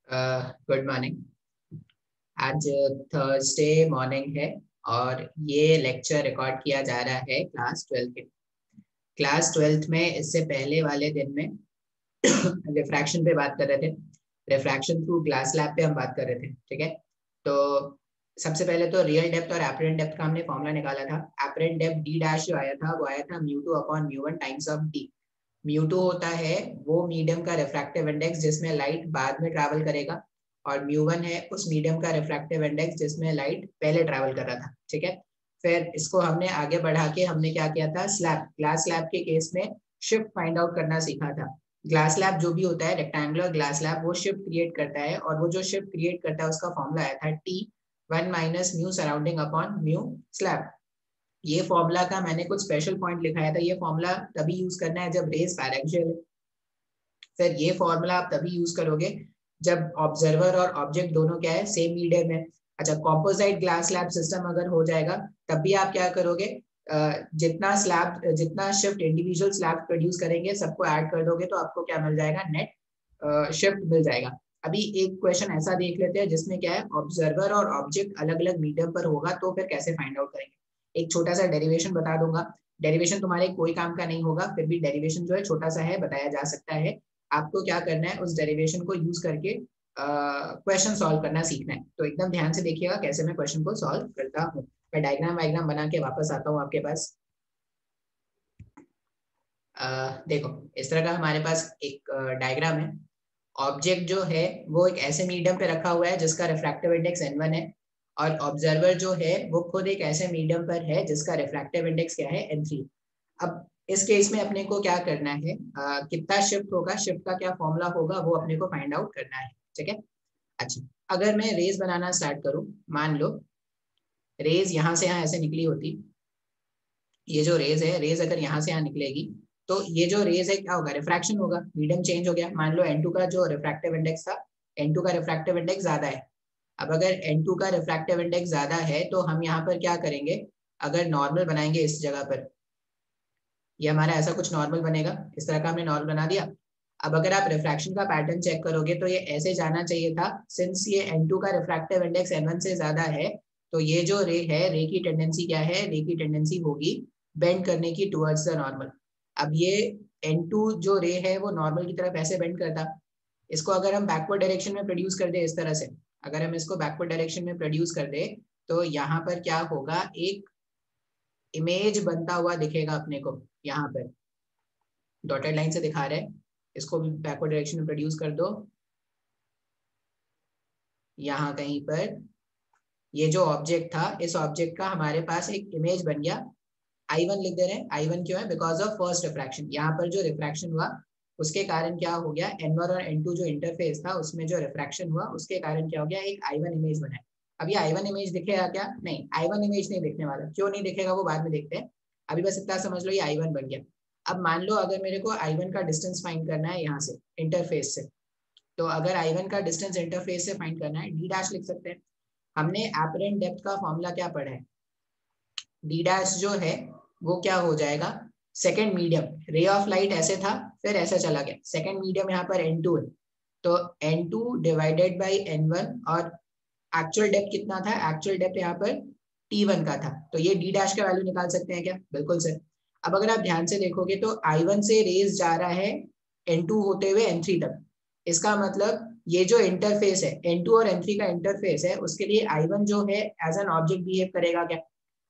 Good morning. आज Thursday morning है और ये लेक्चर रिकॉर्ड किया जा रहा है क्लास 12 के। क्लास 12 में इससे पहले वाले दिन में रिफ्रैक्शन पे बात कर रहे थे। रिफ्रैक्शन थ्रू ग्लास लैब पे हम बात कर रहे थे, ठीक है। तो सबसे पहले तो रियल डेप्थ और एपरेंट डेप्थ का हमने फॉर्मूला निकाला था। एपरेंट डेप्थ डी डैश जो आया था वो आया था mu two upon mu one times of D. Mu two होता है वो मीडियम का रिफ्रैक्टिव इंडेक्स जिसमें लाइट बाद में ट्रैवल करेगा, और म्यू वन है उस मीडियम का रिफ्रैक्टिव इंडेक्स जिसमें लाइट पहले ट्रैवल कर रहा था, ठीक है। फिर इसको हमने आगे बढ़ा के हमने क्या किया था, स्लैब ग्लास स्लैब के केस में शिफ्ट फाइंड आउट करना सीखा था। ग्लास स्लैब जो भी होता है रेक्टेंगुलर ग्लास स्लैब, वो शिफ्ट क्रिएट करता है, और वो जो शिफ्ट क्रिएट करता है उसका फॉर्मूला आया था T one minus mu surrounding upon mu slab. ये फॉर्मूला का मैंने कुछ स्पेशल पॉइंट लिखाया था। ये फॉर्मूला तभी यूज करना है जब रेज पैरेक्सियल है। फिर ये फॉर्मूला आप तभी यूज करोगे जब ऑब्जर्वर और ऑब्जेक्ट दोनों क्या है, सेम मीडियम है। अच्छा, कॉम्पोजिट ग्लास स्लैब सिस्टम अगर हो जाएगा तब भी आप क्या करोगे, जितना शिफ्ट इंडिविजुअल स्लैब प्रोड्यूस करेंगे सबको ऐड कर दोगे तो आपको क्या मिल जाएगा, नेट शिफ्ट मिल जाएगा। अभी एक क्वेश्चन ऐसा देख लेते हैं जिसमें क्या है, ऑब्जर्वर और ऑब्जेक्ट अलग अलग मीडियम पर होगा तो फिर कैसे फाइंड आउट करेंगे। एक छोटा सा डेरिवेशन बता दूंगा। डेरिवेशन तुम्हारे कोई काम का नहीं होगा, फिर भी डेरिवेशन जो है छोटा सा है, बताया जा सकता है। आपको क्या करना है, उस डेरिवेशन को यूज करके क्वेश्चन सॉल्व करना सीखना है। तो एकदम ध्यान से देखिएगा कैसे मैं क्वेश्चन को सॉल्व करता हूँ। मैं डायग्राम वायग्राम बना के वापस आता हूँ आपके पास। देखो, इस तरह का हमारे पास एक डायग्राम है। ऑब्जेक्ट जो है वो एक ऐसे मीडियम पे रखा हुआ है जिसका रिफ्रैक्टिव इंडेक्स n1 है, और ऑब्जर्वर जो है वो खुद एक ऐसे मीडियम पर है जिसका रिफ्रैक्टिव इंडेक्स क्या है, n3। अब इस केस में अपने को क्या करना है, कितना शिफ्ट होगा, शिफ्ट का क्या फॉर्मूला होगा वो अपने को फाइंड आउट करना है, ठीक है। अच्छा, अगर मैं रेज बनाना स्टार्ट करूं, मान लो रेज यहाँ से यहाँ ऐसे निकली होती। ये जो रेज है, रेज अगर यहाँ से यहाँ निकलेगी तो ये जो रेज है क्या होगा, रिफ्रैक्शन होगा, मीडियम चेंज हो गया। मान लो n2 का जो रिफ्रैक्टिव इंडेक्स था, n2 का रिफ्रैक्टिव इंडेक्स ज्यादा है। अब अगर n2 का रिफ्रैक्टिव इंडेक्स ज्यादा है तो हम यहाँ पर क्या करेंगे, अगर नॉर्मल बनाएंगे इस जगह पर, ये हमारा ऐसा कुछ नॉर्मल बनेगा, इस तरह का हमने नॉर्मल बना दिया। अब अगर आप रिफ्रैक्शन का पैटर्न चेक करोगे तो ये ऐसे जाना चाहिए था। सिंस ये n2 का रिफ्रैक्टिव इंडेक्स n1 से ज्यादा है तो ये जो रे है, रे की टेंडेंसी क्या है, रे की टेंडेंसी होगी बेंड करने की टुवर्ड्स द नॉर्मल। अब ये n2 जो रे है वो नॉर्मल की तरफ ऐसे बेंड करता। इसको अगर हम बैकवर्ड डायरेक्शन में प्रोड्यूस कर दे इस तरह से, अगर हम इसको बैकवर्ड डायरेक्शन में प्रोड्यूस कर दे तो यहाँ पर क्या होगा, एक इमेज बनता हुआ दिखेगा अपने को। यहाँ पर डॉटेड लाइन से दिखा रहे हैं, इसको भी बैकवर्ड डायरेक्शन में प्रोड्यूस कर दो। यहाँ कहीं पर ये जो ऑब्जेक्ट था, इस ऑब्जेक्ट का हमारे पास एक इमेज बन गया। I1 लिख दे रहे हैं। I1 क्यों है, बिकॉज ऑफ फर्स्ट रिफ्रैक्शन। यहाँ पर जो रिफ्रैक्शन हुआ उसके कारण क्या हो गया, n1 और n2 जो इंटरफेस था उसमें जो रिफ्रैक्शन हुआ उसके कारण क्या हो गया, एक I1 इमेज बना है। अब ये I1 इमेज दिखेगा क्या, नहीं, I1 इमेज नहीं दिखने वाला। क्यों नहीं दिखेगा वो बाद में देखते हैं, अभी बस इतना समझ लो ये I1 बन गया। अब मान लो अगर मेरे को I1 का डिस्टेंस फाइंड करना है यहाँ से इंटरफेस से, तो अगर I1 का डिस्टेंस इंटरफेस से फाइंड करना है, डी डैश लिख सकते हैं। हमने एपरेंट डेप्थ का फॉर्मूला क्या पढ़ा है, डी डैश जो है वो क्या हो जाएगा, second medium. Ray of light ऐसे था फिर ऐसे चला गया, सेकेंड मीडियम यहाँ पर n2 है, तो n2 डिवाइडेड बाई n1, और एक्चुअल डेप्थ कितना था, एक्चुअल डेप्थ यहाँ पर t1 का था, तो ये डी डैश का वैल्यू निकाल सकते हैं क्या, बिल्कुल सर। अब अगर आप ध्यान से देखोगे तो I1 से रेज जा रहा है n2 होते हुए n3 तक। इसका मतलब ये जो इंटरफेस है n2 और n3 का इंटरफेस है, उसके लिए I1 जो है एज एन ऑब्जेक्ट बिहेव करेगा क्या।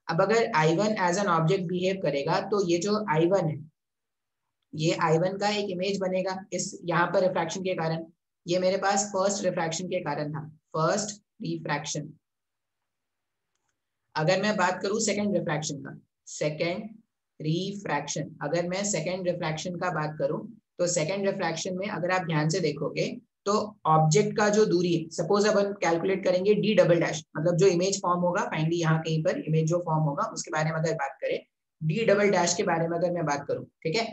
अब अगर I1 as an object behave करेगा तो ये जो I1 है, ये I1 का एक इमेज बनेगा इस यहाँ पर रिफ्रैक्शन के कारण। ये मेरे पास फर्स्ट रिफ्रैक्शन के कारण था, फर्स्ट रिफ्रैक्शन। अगर मैं बात करूं सेकेंड रिफ्रैक्शन का, सेकेंड रिफ्रैक्शन, अगर मैं सेकेंड रिफ्रैक्शन का बात करूं तो सेकेंड रिफ्रैक्शन में अगर आप ध्यान से देखोगे तो ऑब्जेक्ट का जो दूरी है, सपोज अब हम कैलकुलेट करेंगे डी डबल डैश, मतलब जो इमेज फॉर्म होगा फाइनली यहाँ कहीं पर इमेज जो फॉर्म होगा उसके बारे में अगर बात करें, डी डबल डैश के बारे में अगर मैं बात करूं, ठीक है।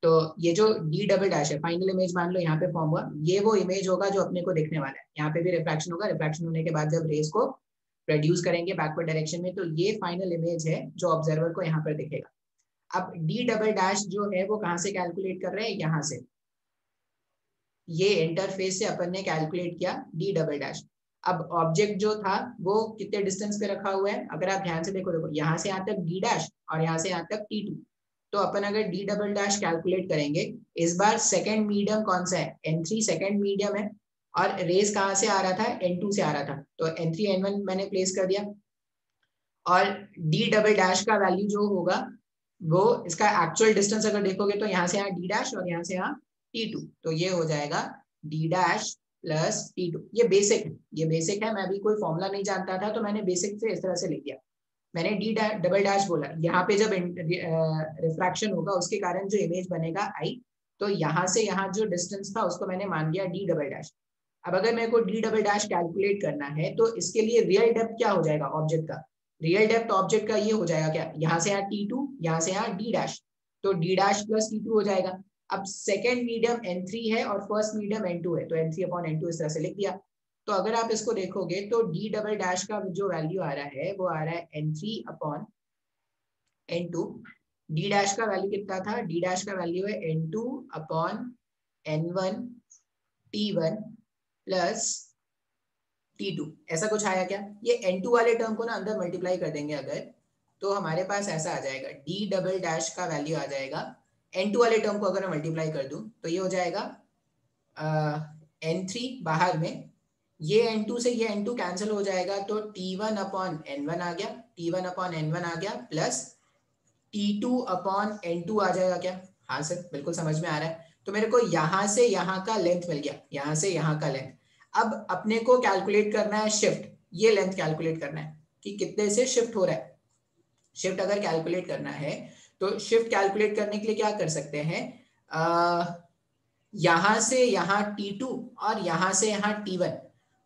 तो ये जो डी डबल डैश है, फाइनल इमेज मान लो यहाँ पे फॉर्म हुआ, ये वो इमेज होगा जो अपने को देखने वाला है। यहाँ पे भी रिफ्रैक्शन होगा, रिफ्रैक्शन होने के बाद जब रेज को प्रोड्यूस करेंगे बैकवर्ड डायरेक्शन में, तो ये फाइनल इमेज है जो ऑब्जर्वर को यहाँ पर दिखेगा। अब डी डबल डैश जो है वो कहाँ से कैलकुलेट कर रहे हैं, यहाँ से। ये इंटरफेस से अपन ने कैलकुलेट किया डी डबल डैश। अब ऑब्जेक्ट जो था वो कितने डिस्टेंस पे रखा हुआ है, अगर आप ध्यान से देखो यहाँ से यहाँ तक डी डैश और यहाँ से यहाँ तक T2। तो अपन अगर डी डबल डैश कैलकुलेट करेंगे, इस बार सेकेंड मीडियम कौन सा है, N3 सेकेंड मीडियम है, और रेस कहाँ से आ रहा था, N2 से आ रहा था, तो N3 N1 मैंने प्लेस कर दिया। और डी डबल डैश का वैल्यू जो होगा वो इसका एक्चुअल डिस्टेंस अगर देखोगे तो यहाँ से यहाँ डी डैश और यहाँ से यहाँ T2, तो ये हो जाएगा डी डैश प्लस T2। ये बेसिक है, मैं अभी कोई फॉर्मूला नहीं जानता था तो मैंने बेसिक से इस तरह से लिख दिया। मैंने डी डबल डैश बोला, यहाँ पे जब रिफ्रैक्शन होगा उसके कारण जो इमेज बनेगा आई, तो यहाँ से यहाँ जो डिस्टेंस था उसको मैंने मान लिया डी डबल डैश। अब अगर मेरे को डी डबल डैश कैलकुलेट करना है तो इसके लिए रियल डेप्थ क्या हो जाएगा ऑब्जेक्ट का, रियल डेप्थ ऑब्जेक्ट का ये हो जाएगा क्या, यहाँ से यहाँ T2, यहाँ से यहाँ डी डैश, तो डी डैश प्लस T2 हो जाएगा। अब सेकेंड मीडियम N3 है और फर्स्ट मीडियम N2 है, तो N3 अपॉन N2 इस तरह से लिख दिया। तो अगर आप इसको देखोगे तो डी डबल डैश का जो वैल्यू आ रहा है वो आ रहा है N3 upon N2। D dash का वैल्यू कितना था, डी डैश का वैल्यू है N2 upon N1 T1 plus T2, ऐसा कुछ आया क्या। ये N2 वाले टर्म को ना अंदर मल्टीप्लाई कर देंगे अगर, तो हमारे पास ऐसा आ जाएगा डी डबल डैश का वैल्यू आ जाएगा, N2 वाले टर्म को अगर मैं मल्टीप्लाई कर दूं तो ये हो जाएगा N3 बाहर में, ये N2 से ये N2 कैंसिल हो जाएगा, तो T1 अपॉन N1 आ गया, T1 अपॉन N1 आ गया, प्लस T2 अपॉन N2 आ जाएगा क्या। हाँ सर बिल्कुल समझ में आ रहा है। तो मेरे को यहाँ से यहाँ का लेंथ मिल गया, यहाँ से यहाँ का लेंथ। अब अपने को कैलकुलेट करना है शिफ्ट, ये लेंथ कैलकुलेट करना है कि कितने से शिफ्ट हो रहा है। शिफ्ट अगर कैलकुलेट करना है तो शिफ्ट कैलकुलेट करने के लिए क्या कर सकते हैं, यहां से यहाँ T2 और यहां से यहाँ T1,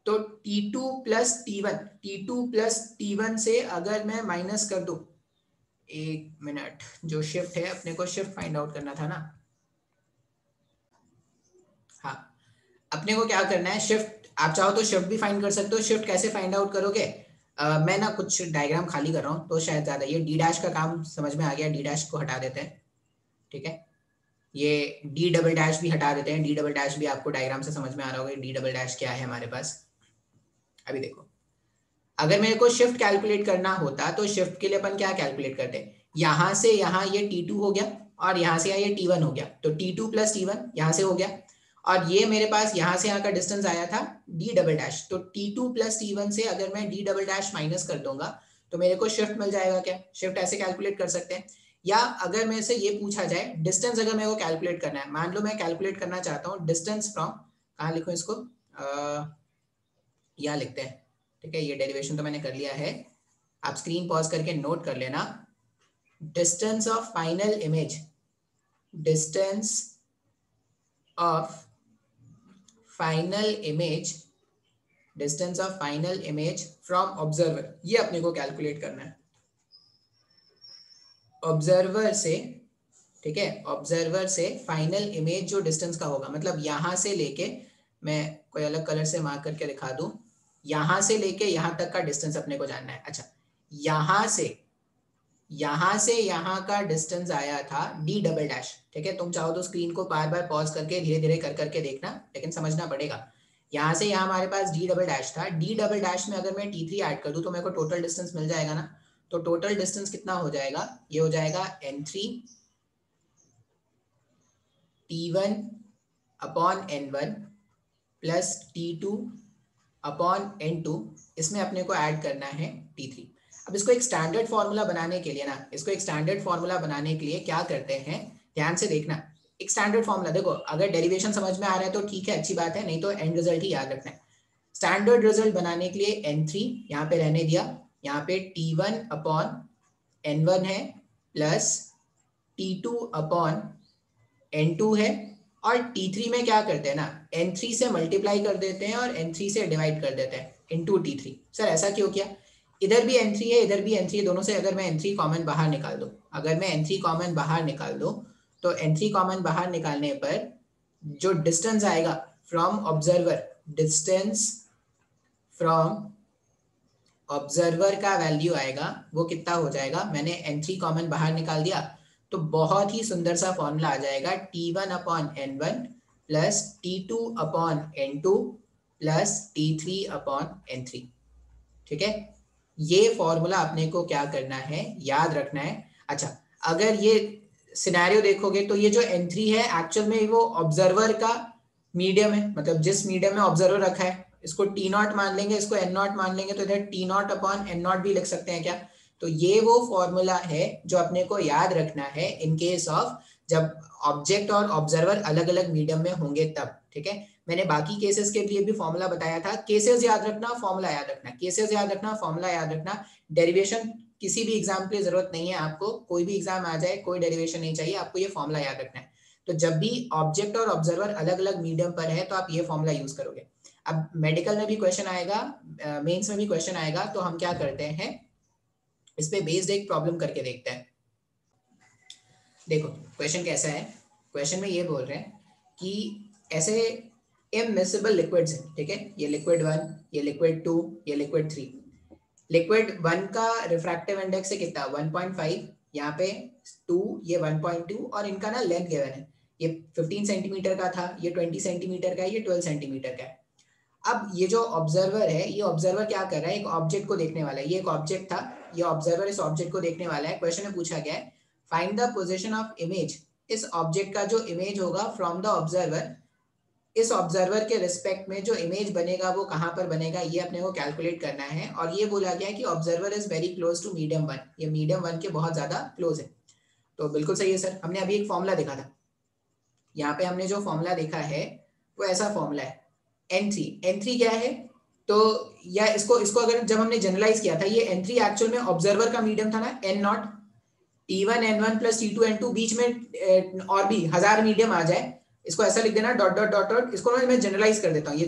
तो T2 प्लस T1 से अगर मैं माइनस कर दूं, एक मिनट, जो शिफ्ट है अपने को शिफ्ट फाइंड आउट करना था ना, हाँ अपने को क्या करना है शिफ्ट, आप चाहो तो शिफ्ट भी फाइंड कर सकते हो। शिफ्ट कैसे फाइंड आउट करोगे, मैं ना कुछ डायग्राम खाली कर रहा हूँ तो शायद ज्यादा, ये डी डैश का काम समझ में आ गया, डी डैश को हटा देते हैं, ठीक है, ये डी डबल डैश भी हटा देते हैं, डी डबल डैश भी आपको डायग्राम से समझ में आ रहा होगा डी डबल डैश क्या है हमारे पास। अभी देखो, अगर मेरे को शिफ्ट कैलकुलेट करना होता तो शिफ्ट के लिए अपन क्या कैलकुलेट करते हैं, यहाँ से यहाँ ये T2 हो गया और यहाँ से यहाँ ये T1 हो गया, तो T2 प्लस T1 यहाँ से हो गया, और ये मेरे पास यहाँ से यहाँ का डिस्टेंस आया था डी डबल डैश, तो T2 प्लस T1 से अगर मैं डी डबल डैश माइनस कर दूंगा तो मेरे को शिफ्ट मिल जाएगा क्या। शिफ्ट ऐसे कैलकुलेट कर सकते हैं। या अगर मेरे से ये पूछा जाए डिस्टेंस अगर मेरे को कैलकुलेट करना है, मान लो मैं कैलकुलेट करना चाहता हूँ डिस्टेंस फ्रॉम, कहाँ लिखूँ इसको, यहाँ लिखते हैं, ठीक है, ये डेरिवेशन तो मैंने कर लिया है, आप स्क्रीन पॉज करके नोट कर लेना। Distance of final image, distance of final image, distance of final image from observer, ये अपने को कैलकुलेट करना है ऑब्जर्वर से, ठीक है, ऑब्जर्वर से फाइनल इमेज जो डिस्टेंस का होगा, मतलब यहां से लेके, मैं कोई अलग कलर से मार्क करके दिखा दूं, यहां से लेके यहां तक का डिस्टेंस अपने को जानना है। अच्छा, यहां से यहां का डिस्टेंस आया था डी डबल डैश, ठीक है, तुम चाहो तो स्क्रीन को बार बार पॉज करके धीरे धीरे कर करके देखना, लेकिन समझना पड़ेगा। यहाँ से यहाँ हमारे पास डी डबल डैश था, डी डबल डैश में अगर मैं T3 ऐड कर दूं तो मेरे को टोटल डिस्टेंस मिल जाएगा ना, तो टोटल डिस्टेंस कितना हो जाएगा, ये हो जाएगा N3 T1 upon N1 plus T2 upon N2, इसमें अपने को ऐड करना है T3। अब इसको एक स्टैंडर्ड फॉर्मूला बनाने के लिए ना, इसको एक स्टैंडर्ड फॉर्मूला बनाने के लिए क्या करते हैं, ध्यान से देखना, एक स्टैंडर्ड फॉर्मूला देखो, अगर डेरिवेशन समझ में आ रहा है तो ठीक है, अच्छी बात है, नहीं तो एंड रिजल्ट ही याद रखना है। स्टैंडर्ड रिजल्ट बनाने के लिए N3 यहाँ पे रहने दिया, यहाँ पे T1 अपॉन N1 है प्लस T2 अपॉन N2 है, और T3 में क्या करते हैं ना, N3 से मल्टीप्लाई कर देते हैं और N3 से डिवाइड कर देते हैं इनटू T3। सर ऐसा क्यों किया, इधर भी N3 है इधर भी N3 है, दोनों से अगर मैं N3 कॉमन बाहर निकाल दूं, अगर मैं N3 कॉमन बाहर निकाल दूं तो N3 कॉमन बाहर निकालने पर जो डिस्टेंस आएगा from observer, distance from observer का वैल्यू आएगा वो कितना हो जाएगा, मैंने N3 कॉमन बाहर निकाल दिया तो बहुत ही सुंदर सा फॉर्मूला आ जाएगा T1 upon N1 plus T2/N2 plus T3/N3। ठीक है, ये फॉर्मूला अपने को क्या करना है, याद रखना है। अच्छा, अगर ये सिनेरियो देखोगे तो ये जो N3 है एक्चुअल में वो ऑब्जर्वर का मीडियम है, मतलब जिस मीडियम में ऑब्जर्वर रखा है, इसको T0 मान लेंगे, इसको N0 मान लेंगे, तो इधर T0/N0 भी लिख सकते हैं क्या। तो ये वो फॉर्मूला है जो अपने को याद रखना है इन केस ऑफ जब ऑब्जेक्ट और ऑब्जर्वर अलग अलग मीडियम में होंगे तब। ठीक है, मैंने बाकी केसेस के लिए भी फॉर्मूला बताया था। केसेस याद रखना, फॉर्मूला याद रखना, केसेस याद रखना, फॉर्मूला याद रखना। डेरिवेशन किसी भी एग्जाम के लिए जरूरत नहीं है आपको, कोई भी एग्जाम आ जाए कोई डेरिवेशन नहीं चाहिए, आपको ये फॉर्मूला याद रखना है। तो जब भी ऑब्जेक्ट और ऑब्जर्वर अलग अलग मीडियम पर है तो आप ये फॉर्मूला यूज करोगे। अब मेडिकल में भी क्वेश्चन आएगा, मेंस में भी क्वेश्चन आएगा, तो हम क्या करते हैं, इस पे बेस्ड एक प्रॉब्लम करके देखते हैं। देखो क्वेश्चन कैसा है, क्वेश्चन में ये बोल रहे हैं कि ऐसे इममिसिबल लिक्विड्स हैं। ठीक है, ये लिक्विड 1, ये लिक्विड 2, ये लिक्विड 3। लिक्विड 1 का रिफ्रैक्टिव इंडेक्स है कितना, 1.5, यहाँ पे 2, ये 1.2, और इनका ना लेंथ गिवन है, ये 15 सेंटीमीटर का था, ये 20 सेंटीमीटर का है, ये 12 सेंटीमीटर का है। अब ये जो ऑब्जर्वर है, ये ऑब्जर्वर क्या कर रहा है, एक ऑब्जेक्ट को देखने वाला है, ये एक ऑब्जेक्ट था, ये ऑब्जर्वर इस ऑब्जेक्ट को देखने वाला है। क्वेश्चन में पूछा गया है find the position of image, इस ऑब्जेक्ट का जो इमेज होगा फ्रॉम द ऑब्जर्वर, इस ऑब्जर्वर के रिस्पेक्ट में जो इमेज बनेगा वो कहां पर बनेगा, ये अपने को कैलकुलेट करना है। और ये बोला गया है कि observer is very close to medium 1, ये मीडियम 1 के बहुत ज्यादा क्लोज है। तो बिल्कुल सही है सर, हमने अभी एक फॉर्मूला देखा था, यहाँ पे हमने जो फॉर्मूला देखा है वो ऐसा फॉर्मूला है N3। N3 क्या है, तो या इसको इसको अगर जब हमने जनरलाइज किया था, ये N3 एक्चुअल में ऑब्जर्वर का मीडियम था ना, N0, T1 N1 plus T2 N2, बीच में और भी 1000 मीडियम आ जाए, इसको ऐसा लिख देना डॉट डॉट डॉट डॉट। इसको मैं जनरलाइज कर देता हूँ, ये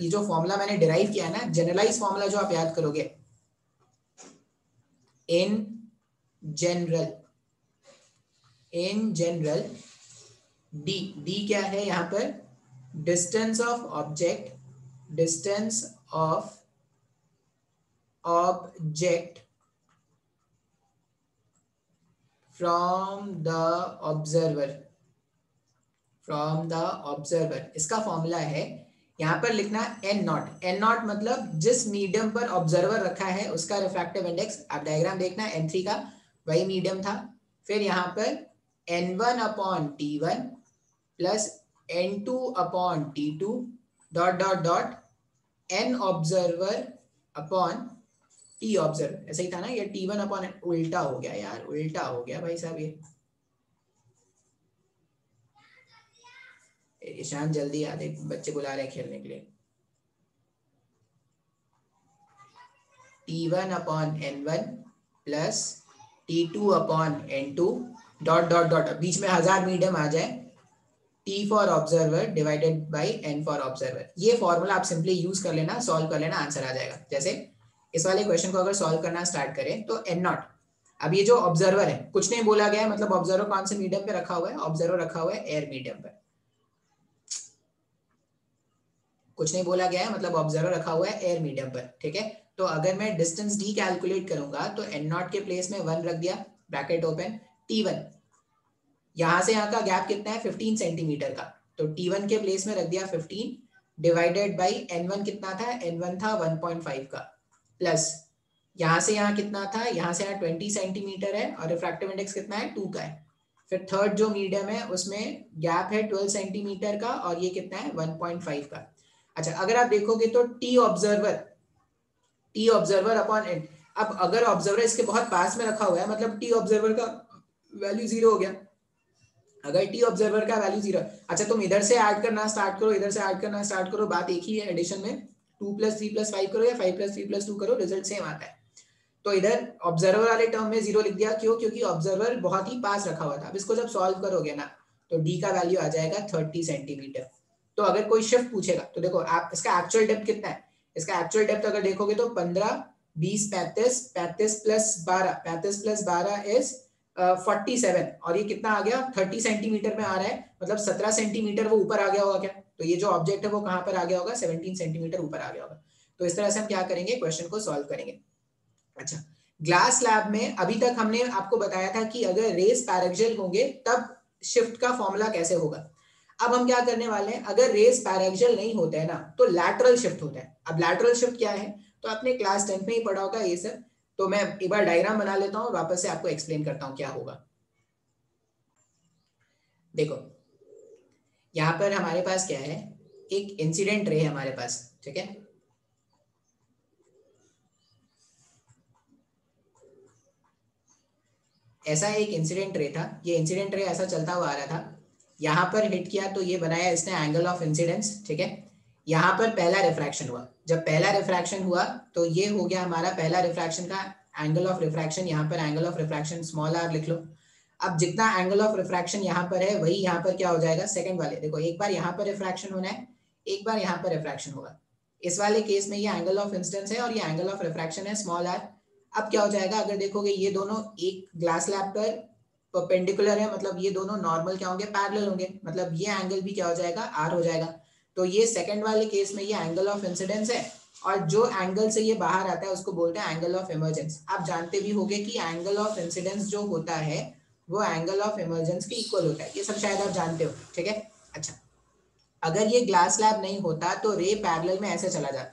जो फॉर्मूला मैंने डिराइव किया है ना, जनरलाइज फॉर्मूला जो आप याद करोगे, इन जनरल डी क्या है यहाँ पर, distance of object, distance of object from the observer, from the observer, इसका फॉर्मूला है यहाँ पर लिखना N0। N0 मतलब जिस मीडियम पर ऑब्जर्वर रखा है उसका रिफ्रैक्टिव इंडेक्स। आप डायग्राम देखना, N3 का वही मीडियम था। फिर यहाँ पर N1/T1 plus N2/T2 dot dot dot N observer upon T observer, ऐसा ही था ना, ये T1/N, उल्टा हो गया यार, उल्टा हो गया भाई साहब, ये ईशान जल्दी आ, देख बच्चे बुला रहे हैं खेलने के लिए। T1/N1 plus T2/N2 dot dot dot, बीच में 1000 मीडियम आ जाए, T for observer divided by N for observer. ये फॉर्मूला आप सिंपली यूज कर लेना, सॉल्व कर लेना, आंसर आ जाएगा। जैसे इस वाले क्वेश्चन को अगर सॉल्व करना स्टार्ट करें तो N0, अब ये जो ऑब्जर्वर है कुछ नहीं बोला गया है, मतलब ऑब्जर्वर कौन से मीडियम पे रखा हुआ है, ऑब्जर्वर रखा हुआ है एयर मीडियम पर, कुछ नहीं बोला गया है, मतलब ऑब्जर्वर रखा हुआ है एयर मीडियम पर। ठीक है, तो अगर मैं डिस्टेंस डी कैलकुलेट करूंगा तो N0 के प्लेस में 1 रख दिया, ब्रैकेट ओपन, T1, यहां से यहाँ का गैप कितना है 15 सेंटीमीटर का, तो T1 के प्लेस में रख दिया 15 डिवाइडेड बाई N1 कितना था, N1 था 1.5 का, प्लस यहाँ से यहाँ कितना था, यहाँ से यहाँ 20 सेंटीमीटर है और रिफ्रैक्टिव इंडेक्स कितना है 2 का है। फिर थर्ड जो मीडियम है उसमें गैप है 12 सेंटीमीटर का और ये कितना है 1.5 का। अच्छा, अगर आप देखोगे तो T ऑब्जर्वर अपॉन N, अब अगर ऑब्जर्वर इसके बहुत पास में रखा हुआ है मतलब T ऑब्जर्वर का वैल्यू 0 हो गया, अगर T ऑब्जर्वर का वैल्यू 0। अच्छा, तुम इधर से ऐड करना स्टार्ट करो, इधर से ऐड करना स्टार्ट करो, बात एक ही है एडिशन में, 2 + 3 + 5 करो या 5 + 3 + 2 करो, रिजल्ट सेम आता है। तो इधर ऑब्जर्वर वाले टर्म में 0 लिख दिया, क्यों, क्योंकि ऑब्जर्वर बहुत ही पास रखा हुआ था। अब इसको जब सॉल्व करोगे ना तो डी का वैल्यू आ जाएगा 30 सेंटीमीटर। तो अगर कोई शिफ्ट पूछेगा तो देखो आप इसका एक्चुअल डेप्थ कितना है, इसका एक्चुअल डेप्थ अगर देखोगे तो 15, 20, 35, 35 + 12, 35 + 12 इज 47, और ये कितना आ गया 30 सेंटीमीटर में आ रहा है, मतलब 17 सेंटीमीटर वो ऊपर आ गया होगा क्या, तो ये जो ऑब्जेक्ट है वो कहां पर आ गया होगा, 17 सेंटीमीटर ऊपर आ गया होगा। तो इस तरह से हम क्या करेंगे, क्वेश्चन को सॉल्व करेंगे। अच्छा, ग्लास लैब में अभी तक हमने आपको बताया था कि अगर रेस पैरेलल होंगे तब शिफ्ट का फॉर्मूला कैसे होगा। अब हम क्या करने वाले हैं, अगर रेस पैरेक्सियल नहीं होते हैं ना तो लैटरल शिफ्ट होता है। अब लैटरल शिफ्ट क्या है, तो आपने क्लास 10 में ही पढ़ा होगा ये सब। तो मैं एक बार डायग्राम बना लेता हूँ, वापस से आपको एक्सप्लेन करता हूँ क्या होगा। देखो यहाँ पर हमारे पास क्या है, एक इंसिडेंट रे है हमारे पास, ठीक है। ऐसा एक इंसिडेंट रे था, ये इंसिडेंट रे ऐसा चलता हुआ आ रहा था, यहाँ पर हिट किया तो ये बनाया इसने एंगल ऑफ इंसिडेंस, ठीक है। यहाँ पर पहला रिफ्रैक्शन हुआ, जब पहला रिफ्रैक्शन हुआ तो ये हो गया हमारा पहला रिफ्रैक्शन का एंगल ऑफ रिफ्रैक्शन। यहाँ पर angle of refraction small r लिख लो। अब जितना एंगल ऑफ रिफ्रैक्शन यहाँ पर है वही यहाँ पर क्या हो जाएगा, सेकंड वाले, देखो एक बार यहाँ पर रिफ्रैक्शन होना है, एक बार यहाँ पर रिफ्रैक्शन होगा। इस वाले केस में ये एंगल ऑफ इंसिडेंस है और ये एंगल ऑफ रिफ्रैक्शन है स्मॉल आर। अब क्या हो जाएगा, अगर देखोगे ये दोनों एक ग्लास स्लैब पर परपेंडिकुलर है, मतलब ये दोनों नॉर्मल क्या होंगे, पैरेलल होंगे, मतलब ये एंगल भी क्या हो जाएगा, आर हो जाएगा। तो ये सेकंड वाले केस में ये एंगल ऑफ इंसिडेंस है, और जो एंगल से ये बाहर आता है उसको बोलते हैं एंगल ऑफ इमर्जेंस। आप जानते भी होंगे कि एंगल ऑफ इंसिडेंस जो होता है वो एंगल ऑफ इमर्जेंस के इक्वल होता है, ये सब शायद आप जानते हो, ठीक है। अच्छा, अगर ये ग्लास स्लैब नहीं होता तो रे पैरेलल में ऐसे चला जाता,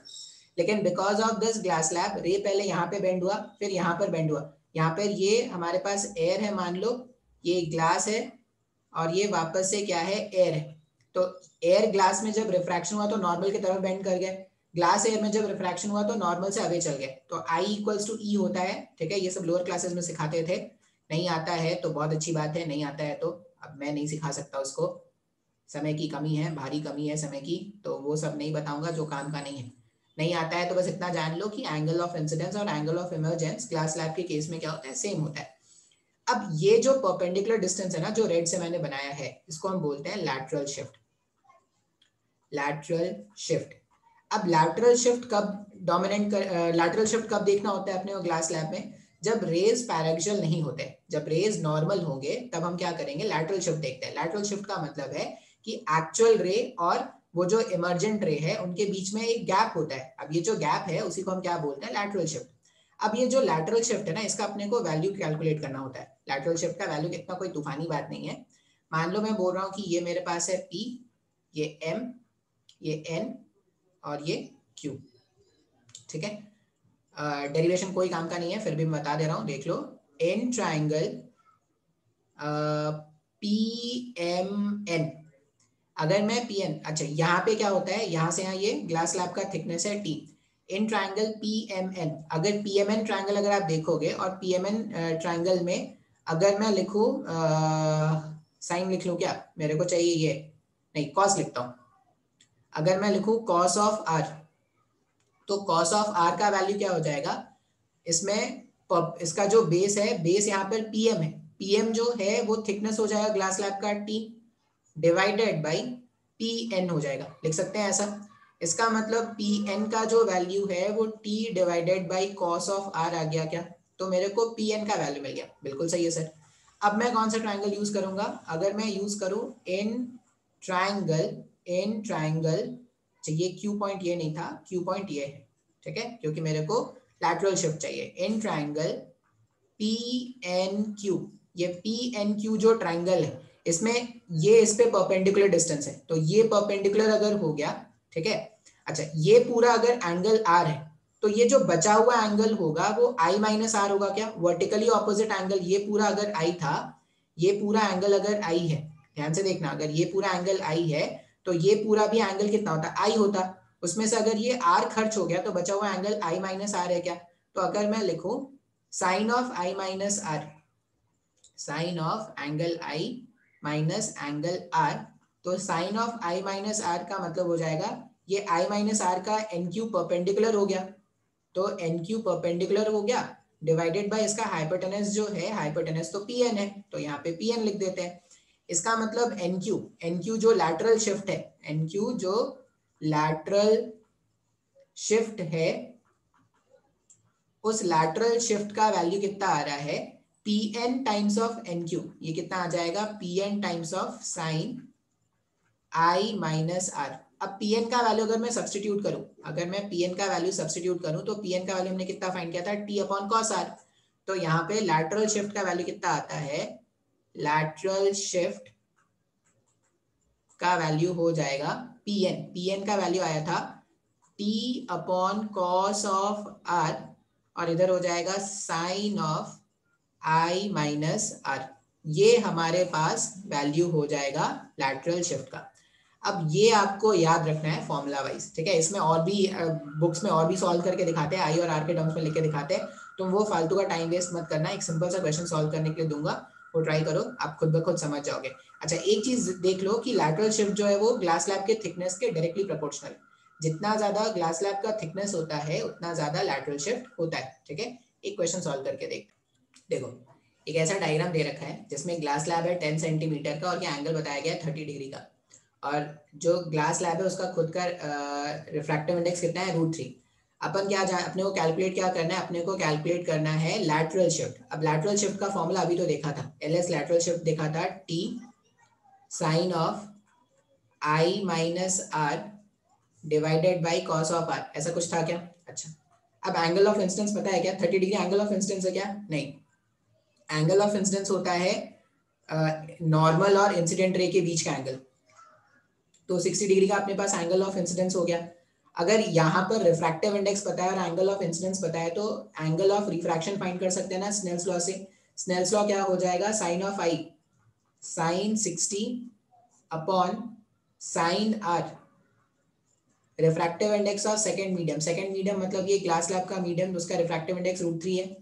लेकिन because of this glass slab रे पहले यहाँ पे बेंड हुआ, फिर यहाँ पर बेंड हुआ। यहाँ पर ये हमारे पास एयर है, मान लो ये ग्लास है और ये वापस से क्या है, एयर है। तो एयर ग्लास में जब रिफ्रैक्शन हुआ तो नॉर्मल की तरफ बेंड कर गया, ग्लास एयर में जब रिफ्रैक्शन हुआ तो नॉर्मल से अवे चल गए। तो आई इक्वल्स टू ई होता है, ठीक है। ये सब लोअर क्लासेस में सिखाते थे, नहीं आता है तो बहुत अच्छी बात है, नहीं आता है तो अब मैं नहीं सिखा सकता उसको, समय की कमी है, भारी कमी है समय की, तो वो सब नहीं बताऊंगा जो काम का नहीं है। नहीं आता है तो बस इतना जान लो कि एंगल ऑफ इंसिडेंस और angle of emergence glass slab के केस में क्या होता है, सेम होता है। अब ये जो परपेंडिकुलर डिस्टेंस है ना, जो रेड से मैंने बनाया है, इसको हम बोलते हैं लैटरल शिफ्ट। Lateral shift. अब लैटरल शिफ्ट कब डोमिनेंट कर, लैटरल शिफ्ट कब देखना होता है अपने को ग्लास स्लैब में, जब रेज पैरेक्सियल नहीं होते, जब रेज नॉर्मल होंगे तब हम क्या करेंगे, लैटरल शिफ्ट देखते हैं। लैटरल शिफ्ट का मतलब है कि एक्चुअल रे और वो जो इमर्जेंट रे है उनके बीच में एक गैप होता है। अब ये जो गैप है उसी को हम क्या बोलते हैं, लैटरल शिफ्ट। अब ये जो लैटरल शिफ्ट है ना, इसका अपने को वैल्यू कैलकुलेट करना होता है। लैटरल शिफ्ट का वैल्यू इतना कोई तूफानी बात नहीं है। मान लो मैं बोल रहा हूँ कि ये मेरे पास है P, ये M, ये N और ये Q, ठीक है। डेरिवेशन कोई काम का नहीं है, फिर भी मैं बता दे रहा हूँ, देख लो। एन ट्राइंगल PMN, अगर मैं PN, अच्छा यहाँ पे क्या होता है, यहाँ से यहाँ ये ग्लास स्लैब का थिकनेस है T। इन ट्राइंगल PMN, अगर PMN ट्राइंगल अगर आप देखोगे और PMN ट्राइंगल में अगर मैं लिखूं, साइन लिख लूं क्या, मेरे को चाहिए ये, नहीं कॉस लिखता हूं। अगर मैं लिखूं कॉस ऑफ R, तो कॉस ऑफ R का वैल्यू क्या हो जाएगा, इसमें इसका जो बेस है, बेस यहाँ पर PM है, PM जो है वो थिकनेस हो जाएगा ग्लास स्लैब का T डिवाइडेड बाई PN हो जाएगा, लिख सकते हैं ऐसा। इसका मतलब PN का जो वैल्यू है वो T divided by cos of R आ गया क्या, तो मेरे को PN का वैल्यू मिल गया, बिल्कुल सही है सर। अब मैं कौन सा ट्राइंगल यूज करूंगा, अगर मैं यूज करूं इन ट्राइंगल, ये Q पॉइंट ये नहीं था, Q पॉइंट ये है, ठीक है, क्योंकि मेरे को लैटरल शिफ्ट चाहिए। इन ट्राइंगल PNQ, ये PNQ जो ट्राइंगल है इसमें ये इस पे परपेंडिकुलर डिस्टेंस है, तो ये परपेंडिकुलर अगर हो गया, ठीक है। अच्छा, ये पूरा अगर एंगल R है तो ये जो बचा हुआ एंगल होगा वो I माइनस R होगा क्या, वर्टिकली ऑपोजिट एंगल। ये पूरा अगर I था, ये पूरा एंगल अगर I है, ध्यान से देखना, अगर ये पूरा एंगल I है तो ये पूरा भी एंगल कितना होता, I होता। उसमें से अगर ये R खर्च हो गया तो बचा हुआ एंगल I माइनस R है क्या। तो अगर मैं लिखूं sine of I minus R, sine of angle I minus angle R, तो sine of I minus R का मतलब हो जाएगा ये I माइनस R का NQ परपेंडिकुलर हो गया, तो NQ परपेंडिकुलर हो गया डिवाइडेड बाय इसका हाइपोटेनस जो है, हाइपोटेनस तो PN है, तो यहाँ पे PN लिख देते हैं। इसका मतलब NQ जो लैटरल शिफ्ट है, NQ जो लैटरल शिफ्ट है, उस लैटरल शिफ्ट का वैल्यू कितना आ रहा है, PN टाइम्स ऑफ NQ। ये कितना आ जाएगा, PN times of sine I minus R। अब PN का वैल्यू अगर मैं सब्सटीट्यूट करूं, अगर मैं PN का वैल्यू सब्सटीट्यूट करूं तो PN का वैल्यू हमने कितना फाइंड किया था, T अपॉन कॉस R। तो यहाँ पे लैटरल शिफ्ट का वैल्यू कितना आता है, लैटरल शिफ्ट का वैल्यू हो जाएगा पीएन का वैल्यू आया था t upon cos of r, और इधर हो जाएगा sine of i minus r. ये हमारे पास वैल्यू हो जाएगा लैटरल शिफ्ट का। अब ये आपको याद रखना है फॉर्मूला वाइज, ठीक है। इसमें और भी बुक्स में और भी सॉल्व करके दिखाते हैं, आई और आर के टर्म्स में लिख के दिखाते हैं, तुम वो फालतू का टाइम वेस्ट मत करना। एक सिंपल सा क्वेश्चन सॉल्व करने के लिए दूंगा, वो ट्राई करो, आप खुद ब खुद समझ जाओगे। अच्छा, एक चीज देख लो कि लैटरल शिफ्ट जो है वो ग्लास स्लैब के थिकनेस के डायरेक्टली प्रोपोर्शनल। जितना ज्यादा ग्लास स्लैब का थिकनेस होता है उतना ज्यादा लैटरल शिफ्ट होता है, ठीक है। एक क्वेश्चन सॉल्व करके देखो, एक ऐसा डायग्राम दे रखा है जिसमें ग्लास स्लैब है 10 सेंटीमीटर का और ये एंगल बताया गया है 30 डिग्री का, और जो ग्लास स्लैब है उसका खुद का रिफ्रैक्टिव इंडेक्स कितना है √3। अपन क्या अपने को कैलकुलेट क्या करना है, अपने को कैलकुलेट करना है लैटरल शिफ्ट। अब लैटरल शिफ्ट का फॉर्मूला अभी तो देखा था, एलएस लैटरल शिफ्ट देखा था, t sine of i minus r divided by cos of r, ऐसा कुछ था क्या। अच्छा, अब एंगल ऑफ इंसिडेंस पता है क्या, 30 डिग्री एंगल ऑफ इंसिडेंस है क्या, नहीं। एंगल ऑफ इंसिडेंस होता है नॉर्मल और इंसिडेंट रे के बीच का एंगल। तो 60 डिग्री का अपने पास एंगल ऑफ इंसिडेंस हो गया। अगर यहाँ पर रिफ्रैक्टिव इंडेक्स पता है और एंगल ऑफ इंसिडेंस पता है तो एंगल ऑफ रिफ्रैक्शन फाइंड कर सकते हैं ना स्नेल्स लॉ से। स्नेल्स लॉ क्या हो जाएगा, sine of i sine 60 upon sine r refractive index of second medium. Second medium मतलब ये ग्लास स्लैब का मीडियम, उसका रिफ्रैक्टिव इंडेक्स √3 है,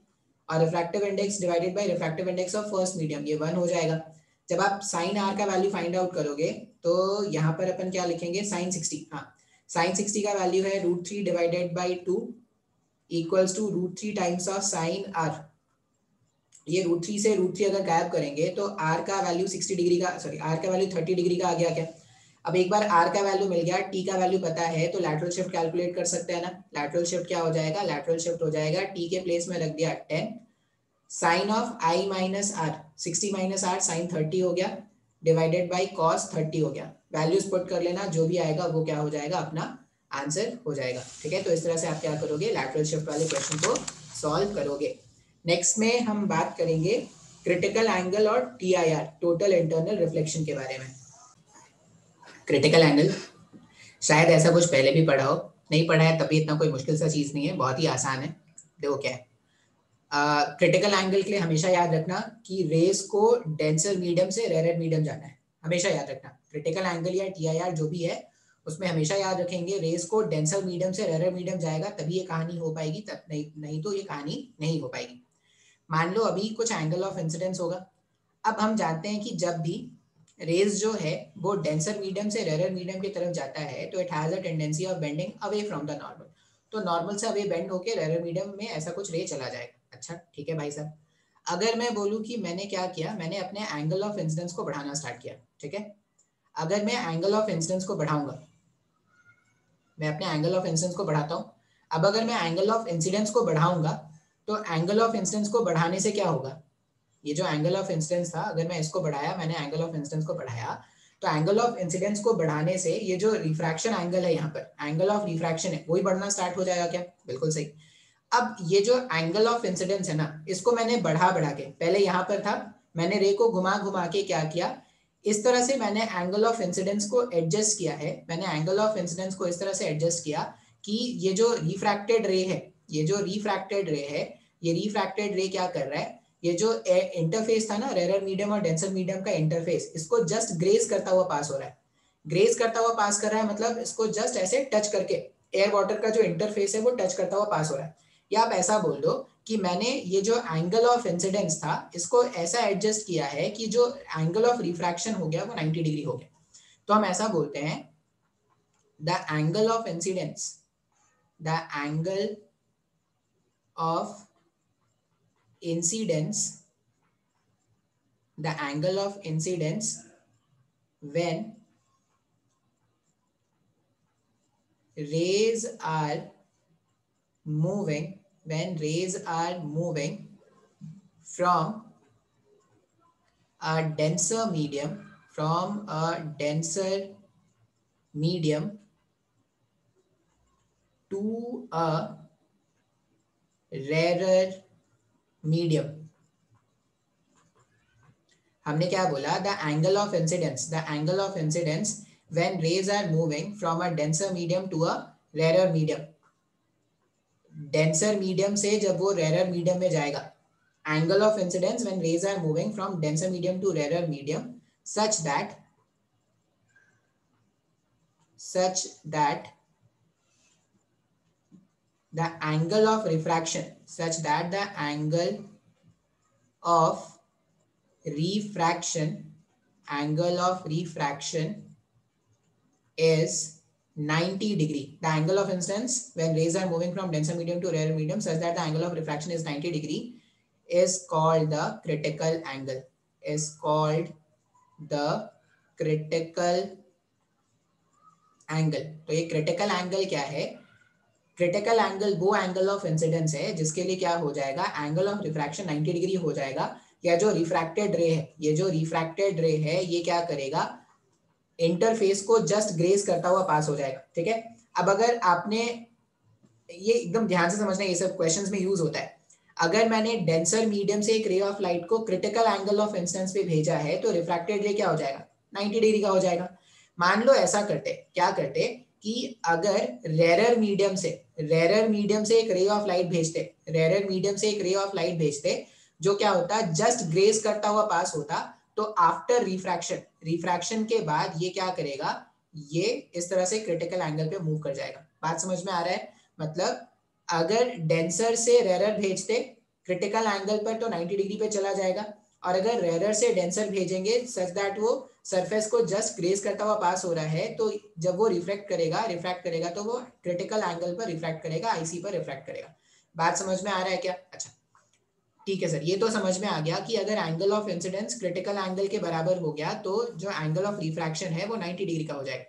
और refractive index divided by refractive index of first medium, ये 1 हो जाएगा। जब आप साइन आर का वैल्यू फाइंड आउट करोगे तो यहाँ पर अपन क्या लिखेंगे, साइन 60, हाँ साइन 60 का वैल्यू है √3 divided by 2 equals to √3 times of sine r. ये √3 से √3 अगर गायब करेंगे तो आर का वैल्यू 60 डिग्री का, सॉरी आर का वैल्यू 30 डिग्री का आ गया क्या। अब एक बार आर का वैल्यू मिल गया, टी का वैल्यू पता है, तो लैटरल शिफ्ट कैलकुलेट कर सकते हैं ना। लैटरल शिफ्ट क्या हो जाएगा, लैटरल शिफ्ट हो जाएगा टी के प्लेस में रख दिया 10 sine of i minus r, 60 minus r sine 30 हो गया, डिवाइडेड बाई कॉस 30 हो गया। वैल्यूज पुट कर लेना, जो भी आएगा वो क्या हो जाएगा, अपना आंसर हो जाएगा, ठीक है। तो इस तरह से आप क्या करोगे, लैटरल शिफ्ट वाले क्वेश्चन को सॉल्व करोगे। नेक्स्ट में हम बात करेंगे क्रिटिकल एंगल और TIR, टोटल इंटरनल रिफ्लेक्शन के बारे में। क्रिटिकल एंगल शायद ऐसा कुछ पहले भी पढ़ा हो, नहीं पढ़ा है तभी इतना कोई मुश्किल सा चीज नहीं है, बहुत ही आसान है। देखो क्या है, क्रिटिकल एंगल के लिए हमेशा याद रखना कि रेस को डेंसर मीडियम से रेयर मीडियम जाना है, हमेशा याद रखना। क्रिटिकल एंगल या TIR जो भी है उसमें हमेशा याद रखेंगे रेस को डेंसर मीडियम से रेयर मीडियम जाएगा तभी ये कहानी हो पाएगी, तब नहीं तो ये कहानी नहीं हो पाएगी। मान लो अभी कुछ एंगल ऑफ इंसिडेंस होगा। अब हम जानते हैं कि जब भी रेज जो है वो डेंसर मीडियम से रेयर मीडियम की तरफ जाता है तो it has a tendency of bending away from the normal. तो नॉर्मल से अवे बेंड होके रेयर मीडियम में ऐसा कुछ रे चला जाएगा। अच्छा ठीक है भाई साहब, अगर मैं बोलूं कि मैंने क्या किया, मैंने अपने एंगल ऑफ इंसिडेंस को बढ़ाना स्टार्ट किया, ठीक है। अगर मैं एंगल ऑफ इंसिडेंस को बढ़ाऊंगा, मैं अपने एंगल ऑफ इंसिडेंस को बढ़ाता हूं। अब अगर मैं एंगल ऑफ इंसिडेंस को बढ़ाऊंगा तो एंगल ऑफ इंसिडेंस को बढ़ाने से क्या होगा, ये जो एंगल ऑफ इंसिडेंस था अगर मैं इसको बढ़ाया, मैंने एंगल ऑफ इंसिडेंस को बढ़ाया, तो एंगल ऑफ इंसिडेंस को बढ़ाने से ये जो रिफ्रैक्शन एंगल है, यहाँ पर एंगल ऑफ रिफ्रैक्शन है वही बढ़ना स्टार्ट हो जाएगा क्या, बिल्कुल सही। अब ये जो एंगल ऑफ इंसिडेंस है ना, इसको मैंने बढ़ा बढ़ा के, पहले यहाँ पर था, मैंने रे को घुमा घुमा के क्या किया, इस तरह से मैंने एंगल ऑफ इंसिडेंस को एडजस्ट किया है। मैंने एंगल ऑफ इंसिडेंस को इस तरह से एडजस्ट किया कि ये जो रिफ्रैक्टेड रे है, ये जो रिफ्रैक्टेड रे है, ये रिफ्रैक्टेड रे क्या कर रहा है, ये जो इंटरफेस था ना रेयर मीडियम और डेंसर मीडियम का इंटरफेस, इसको जस्ट ग्रेज करता हुआ पास हो रहा है। ग्रेज करता हुआ पास कर रहा है मतलब इसको जस्ट ऐसे टच करके, एयर वाटर का जो इंटरफेस है वो टच करता हुआ पास हो रहा है। या आप ऐसा बोल दो कि मैंने ये जो एंगल ऑफ इंसिडेंस था इसको ऐसा एडजस्ट किया है कि जो एंगल ऑफ रिफ्रैक्शन हो गया वो 90 डिग्री हो गया। तो हम ऐसा बोलते हैं the angle of incidence, the angle of incidence, the angle of incidence when rays are moving, when rays are moving from a denser medium, from a denser medium to a rarer medium. हमने क्या बोला, the angle of incidence when rays are moving from a denser medium to a rare medium, denser medium से जब वो rare medium में जाएगा, angle of incidence when rays are moving from denser medium to rare medium such that the angle of refraction is 90 degree. The angle of incidence when rays are moving from denser medium to rarer medium such that the angle of refraction is 90 degree is called the critical angle. तो ये critical angle क्या है? Critical angle वो angle of incidence है जिसके लिए क्या हो जाएगा, एंगल ऑफ रिफ्रैक्शन 90 डिग्री हो जाएगा। या जो रिफ्रैक्टेड रे है, ये क्या करेगा, इंटरफेस को जस्ट ग्रेस करता हुआ पास हो जाएगा। ठीक है, अब अगर आपने ये एकदम ध्यान से समझना, ये सब क्वेश्चंस में यूज होता है। अगर मैंने डेंसर मीडियम से एक रे ऑफ लाइट को क्रिटिकल एंगल ऑफ इंसिडेंस पे भेजा है तो रिफ्रैक्टेड रे क्या हो जाएगा, 90 डिग्री का हो जाएगा। मान लो ऐसा करते, क्या करते कि अगर रेयर मीडियम से एक रे ऑफ लाइट भेजते, जो क्या होता, जस्ट ग्रेस करता हुआ पास होता, तो आफ्टर रिफ्रैक्शन के बाद ये क्या करेगा, ये इस तरह से क्रिटिकल एंगल पे मूव कर जाएगा। बात समझ में आ रहा है? मतलब अगर डेंसर से रेयर भेजते क्रिटिकल एंगल पर तो 90 डिग्री पे चला जाएगा, और अगर रेयर से डेंसर भेजेंगे सच दैट वो सरफेस को जस्ट ग्रेस करता हुआ पास हो रहा है, तो जब वो रिफ्रैक्ट करेगा तो वो क्रिटिकल एंगल पर रिफ्रैक्ट करेगा, आईसी पर रिफ्रैक्ट करेगा। बात समझ में आ रहा है क्या? अच्छा ठीक है सर, ये तो समझ में आ गया कि अगर angle of incidence critical angle के बराबर हो गया तो जो एंगल ऑफ रिफ्रैक्शन है वो 90 डिग्री का हो जाएगा।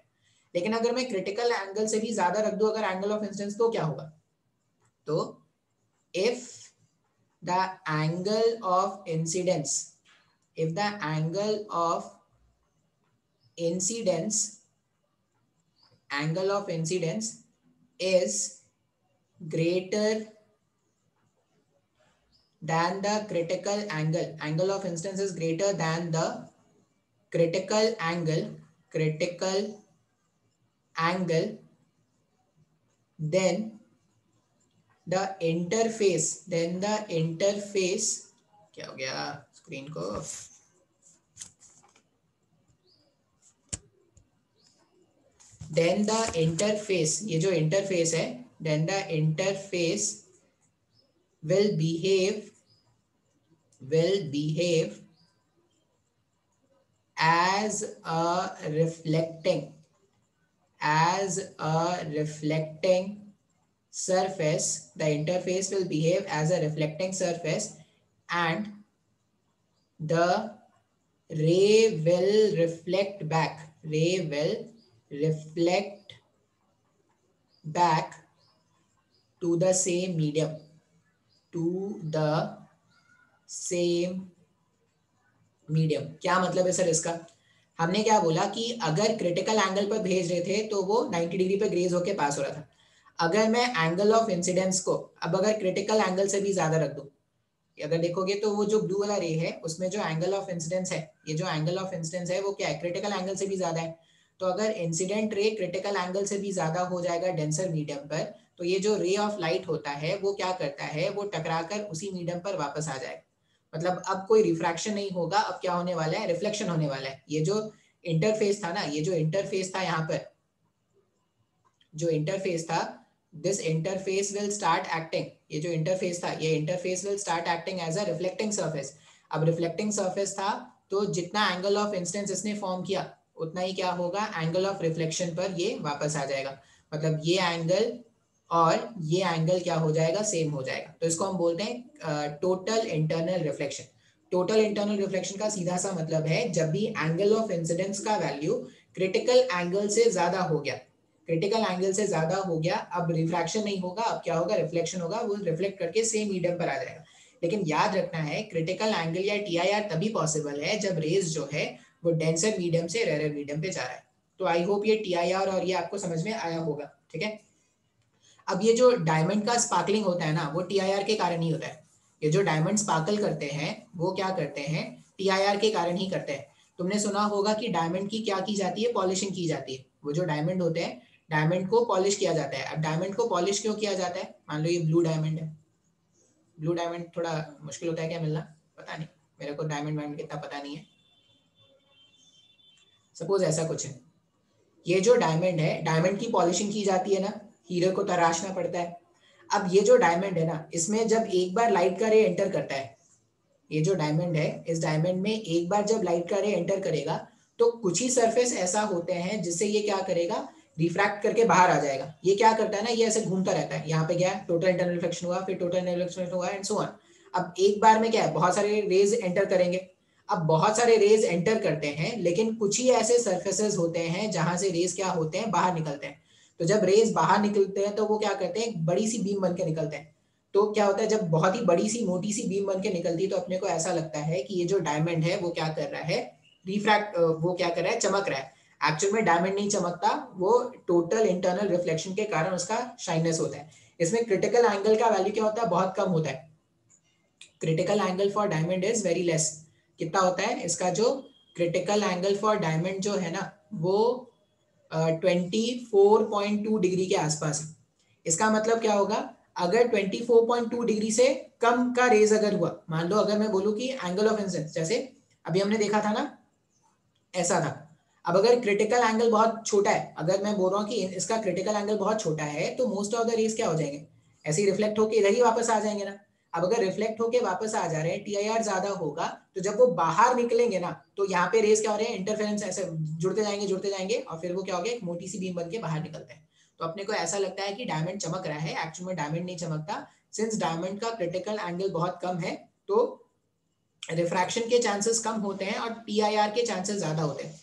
लेकिन अगर मैं क्रिटिकल एंगल से भी ज्यादा रख दूं अगर एंगल ऑफ इंसिडेंस, तो क्या होगा? तो if the angle of incidence is greater than the critical angle of incidence is greater than the critical angle, then the interface क्या हो गया स्क्रीन को, then the interface, ये जो इंटरफेस है, then the interface will behave as a reflecting surface. The interface will behave as a reflecting surface and the ray will reflect back to the same medium, क्या मतलब है sir इसका? हमने क्या बोला कि अगर क्रिटिकल एंगल पर भेज रहे थे तो वो 90 डिग्री पे ग्रेज होके पास हो रहा था। अगर मैं एंगल ऑफ इंसिडेंस को अब अगर क्रिटिकल एंगल से भी ज्यादा रख दूं, अगर देखोगे तो वो जो ब्लू वाला रे है उसमें जो एंगल ऑफ इंसिडेंस है, ये जो एंगल ऑफ इंसिडेंस है वो क्या है, क्रिटिकल एंगल से भी ज्यादा है। तो अगर इंसिडेंट रे क्रिटिकल एंगल से भी ज्यादा हो जाएगा डेंसर मीडियम पर, तो ये जो रे ऑफ लाइट होता है वो क्या करता है, वो टकराकर उसी मीडियम पर वापस आ जाएगा। मतलब अब कोई रिफ्रैक्शन नहीं होगा, अब क्या होने वाला है, रिफ्लेक्शन होने वाला है। ये जो इंटरफेस था ना, ये जो इंटरफेस था यहाँ पर, जो इंटरफेस था, this interface will start acting, ये जो इंटरफेस था, ये interface will start acting as a reflecting surface। अब रिफ्लेक्टिंग सरफेस था तो जितना एंगल ऑफ इंसिडेंस इसने फॉर्म किया उतना ही क्या होगा, एंगल ऑफ रिफ्लेक्शन पर ये वापस आ जाएगा। मतलब ये एंगल और ये एंगल क्या हो जाएगा, सेम हो जाएगा। तो इसको हम बोलते हैं total internal reflection. Total internal reflection का सीधा सा मतलब है जब भी एंगल ऑफ इंसिडेंस का वैल्यू क्रिटिकल एंगल से ज्यादा हो गया, अब रिफ्रैक्शन नहीं होगा, अब क्या होगा, रिफ्लेक्शन होगा, वो रिफ्लेक्ट करके सेम मीडियम पर आ जाएगा। लेकिन याद रखना है क्रिटिकल एंगल या टीआईआर तभी पॉसिबल है जब रेज जो है वो डेंसर मीडियम से रेयर मीडियम पे जा रहा है। तो आई होप ये टीआईआर और ये आपको समझ में आया होगा। ठीक है, अब ये जो डायमंड का स्पार्कलिंग होता है ना, वो टीआईआर के कारण ही होता है। ये जो डायमंड स्पार्कल करते हैं वो क्या करते हैं, TIR के कारण ही करते हैं। तुमने सुना होगा कि डायमंड की क्या की जाती है, पॉलिशिंग की जाती है। वो जो डायमंड होते हैं, डायमंड को पॉलिश किया जाता है। अब डायमंड को पॉलिश क्यों किया जाता है? मान लो ये ब्लू डायमंड है, ब्लू डायमंड थोड़ा मुश्किल होता है क्या मिलना, पता नहीं, मेरे को डायमंड वायमंड कितना पता नहीं है। सपोज ऐसा कुछ है, ये जो डायमंड है, डायमंड की पॉलिशिंग की जाती है ना, हीरे को तराशना पड़ता है। अब ये जो डायमंड है ना, इसमें जब एक बार लाइट का रे एंटर करता है, ये जो डायमंड है, इस डायमंड में एक बार जब लाइट का रे एंटर करेगा तो कुछ ही सरफेस ऐसा होते हैं जिससे ये क्या करेगा, रिफ्रैक्ट करके बाहर आ जाएगा। ये क्या करता है ना, ये ऐसे घूमता रहता है, यहाँ पे गया, टोटल इंटरनल रिफ्लेक्शन हुआ, फिर टोटल इंटरनल रिफ्लेक्शन हुआ एंड सो ऑन। अब एक बार में क्या है, बहुत सारे रेज एंटर करेंगे। अब बहुत सारे रेज एंटर करते हैं, लेकिन कुछ ही ऐसे सरफेसेस होते हैं जहां से रेज क्या होते हैं, बाहर निकलते हैं। तो जब रेज बाहर निकलते हैं तो वो क्या करते हैं, एक बड़ी सी बीम बन के निकलते हैं। तो क्या होता है, जब बहुत ही बड़ी सी मोटी सी बीम बन के निकलती है तो अपने को ऐसा लगता है कि ये जो डायमंड है वो क्या कर रहा है, रिफ्रैक्ट, वो क्या कर रहा है, चमक रहा है। एक्चुअल में डायमंड नहीं चमकता, वो टोटल इंटरनल रिफ्लेक्शन के कारण उसका शाइननेस होता है। इसमें क्रिटिकल एंगल का वैल्यू क्या होता है, बहुत कम होता है। Critical angle for diamond is very less. कितना होता है इसका, जो क्रिटिकल एंगल फॉर डायमंड जो है ना, वो 24.2 डिग्री के आसपास है। इसका मतलब क्या होगा, अगर 24.2 डिग्री से कम का रेज अगर हुआ, मान लो अगर मैं बोलूं कि एंगल ऑफ इंसिडेंस, जैसे अभी हमने देखा था ना, ऐसा था। अब अगर क्रिटिकल एंगल बहुत छोटा है, अगर मैं बोल रहा हूँ कि इसका क्रिटिकल एंगल बहुत छोटा है, तो मोस्ट ऑफ द रेज क्या हो जाएंगे, ऐसे ही रिफ्लेक्ट होके इधर ही वापस आ जाएंगे ना। अब अगर रिफ्लेक्ट होके वापस आ जा रहे हैं, TIR ज्यादा होगा, तो जब वो बाहर निकलेंगे ना, तो यहाँ पे रेज क्या हो रहे हैं, इंटरफेरेंस ऐसे जुड़ते जाएंगे और फिर वो क्या हो गया, एक मोटी सी बीम बन के बाहर निकलते हैं। तो अपने को ऐसा लगता है कि डायमंड चमक रहा है, एक्चुअल में डायमंड नहीं चमकता। सिंस डायमंड का क्रिटिकल एंगल बहुत कम है, तो रिफ्रैक्शन के चांसेस कम होते हैं और TIR के चांसेस ज्यादा होते हैं।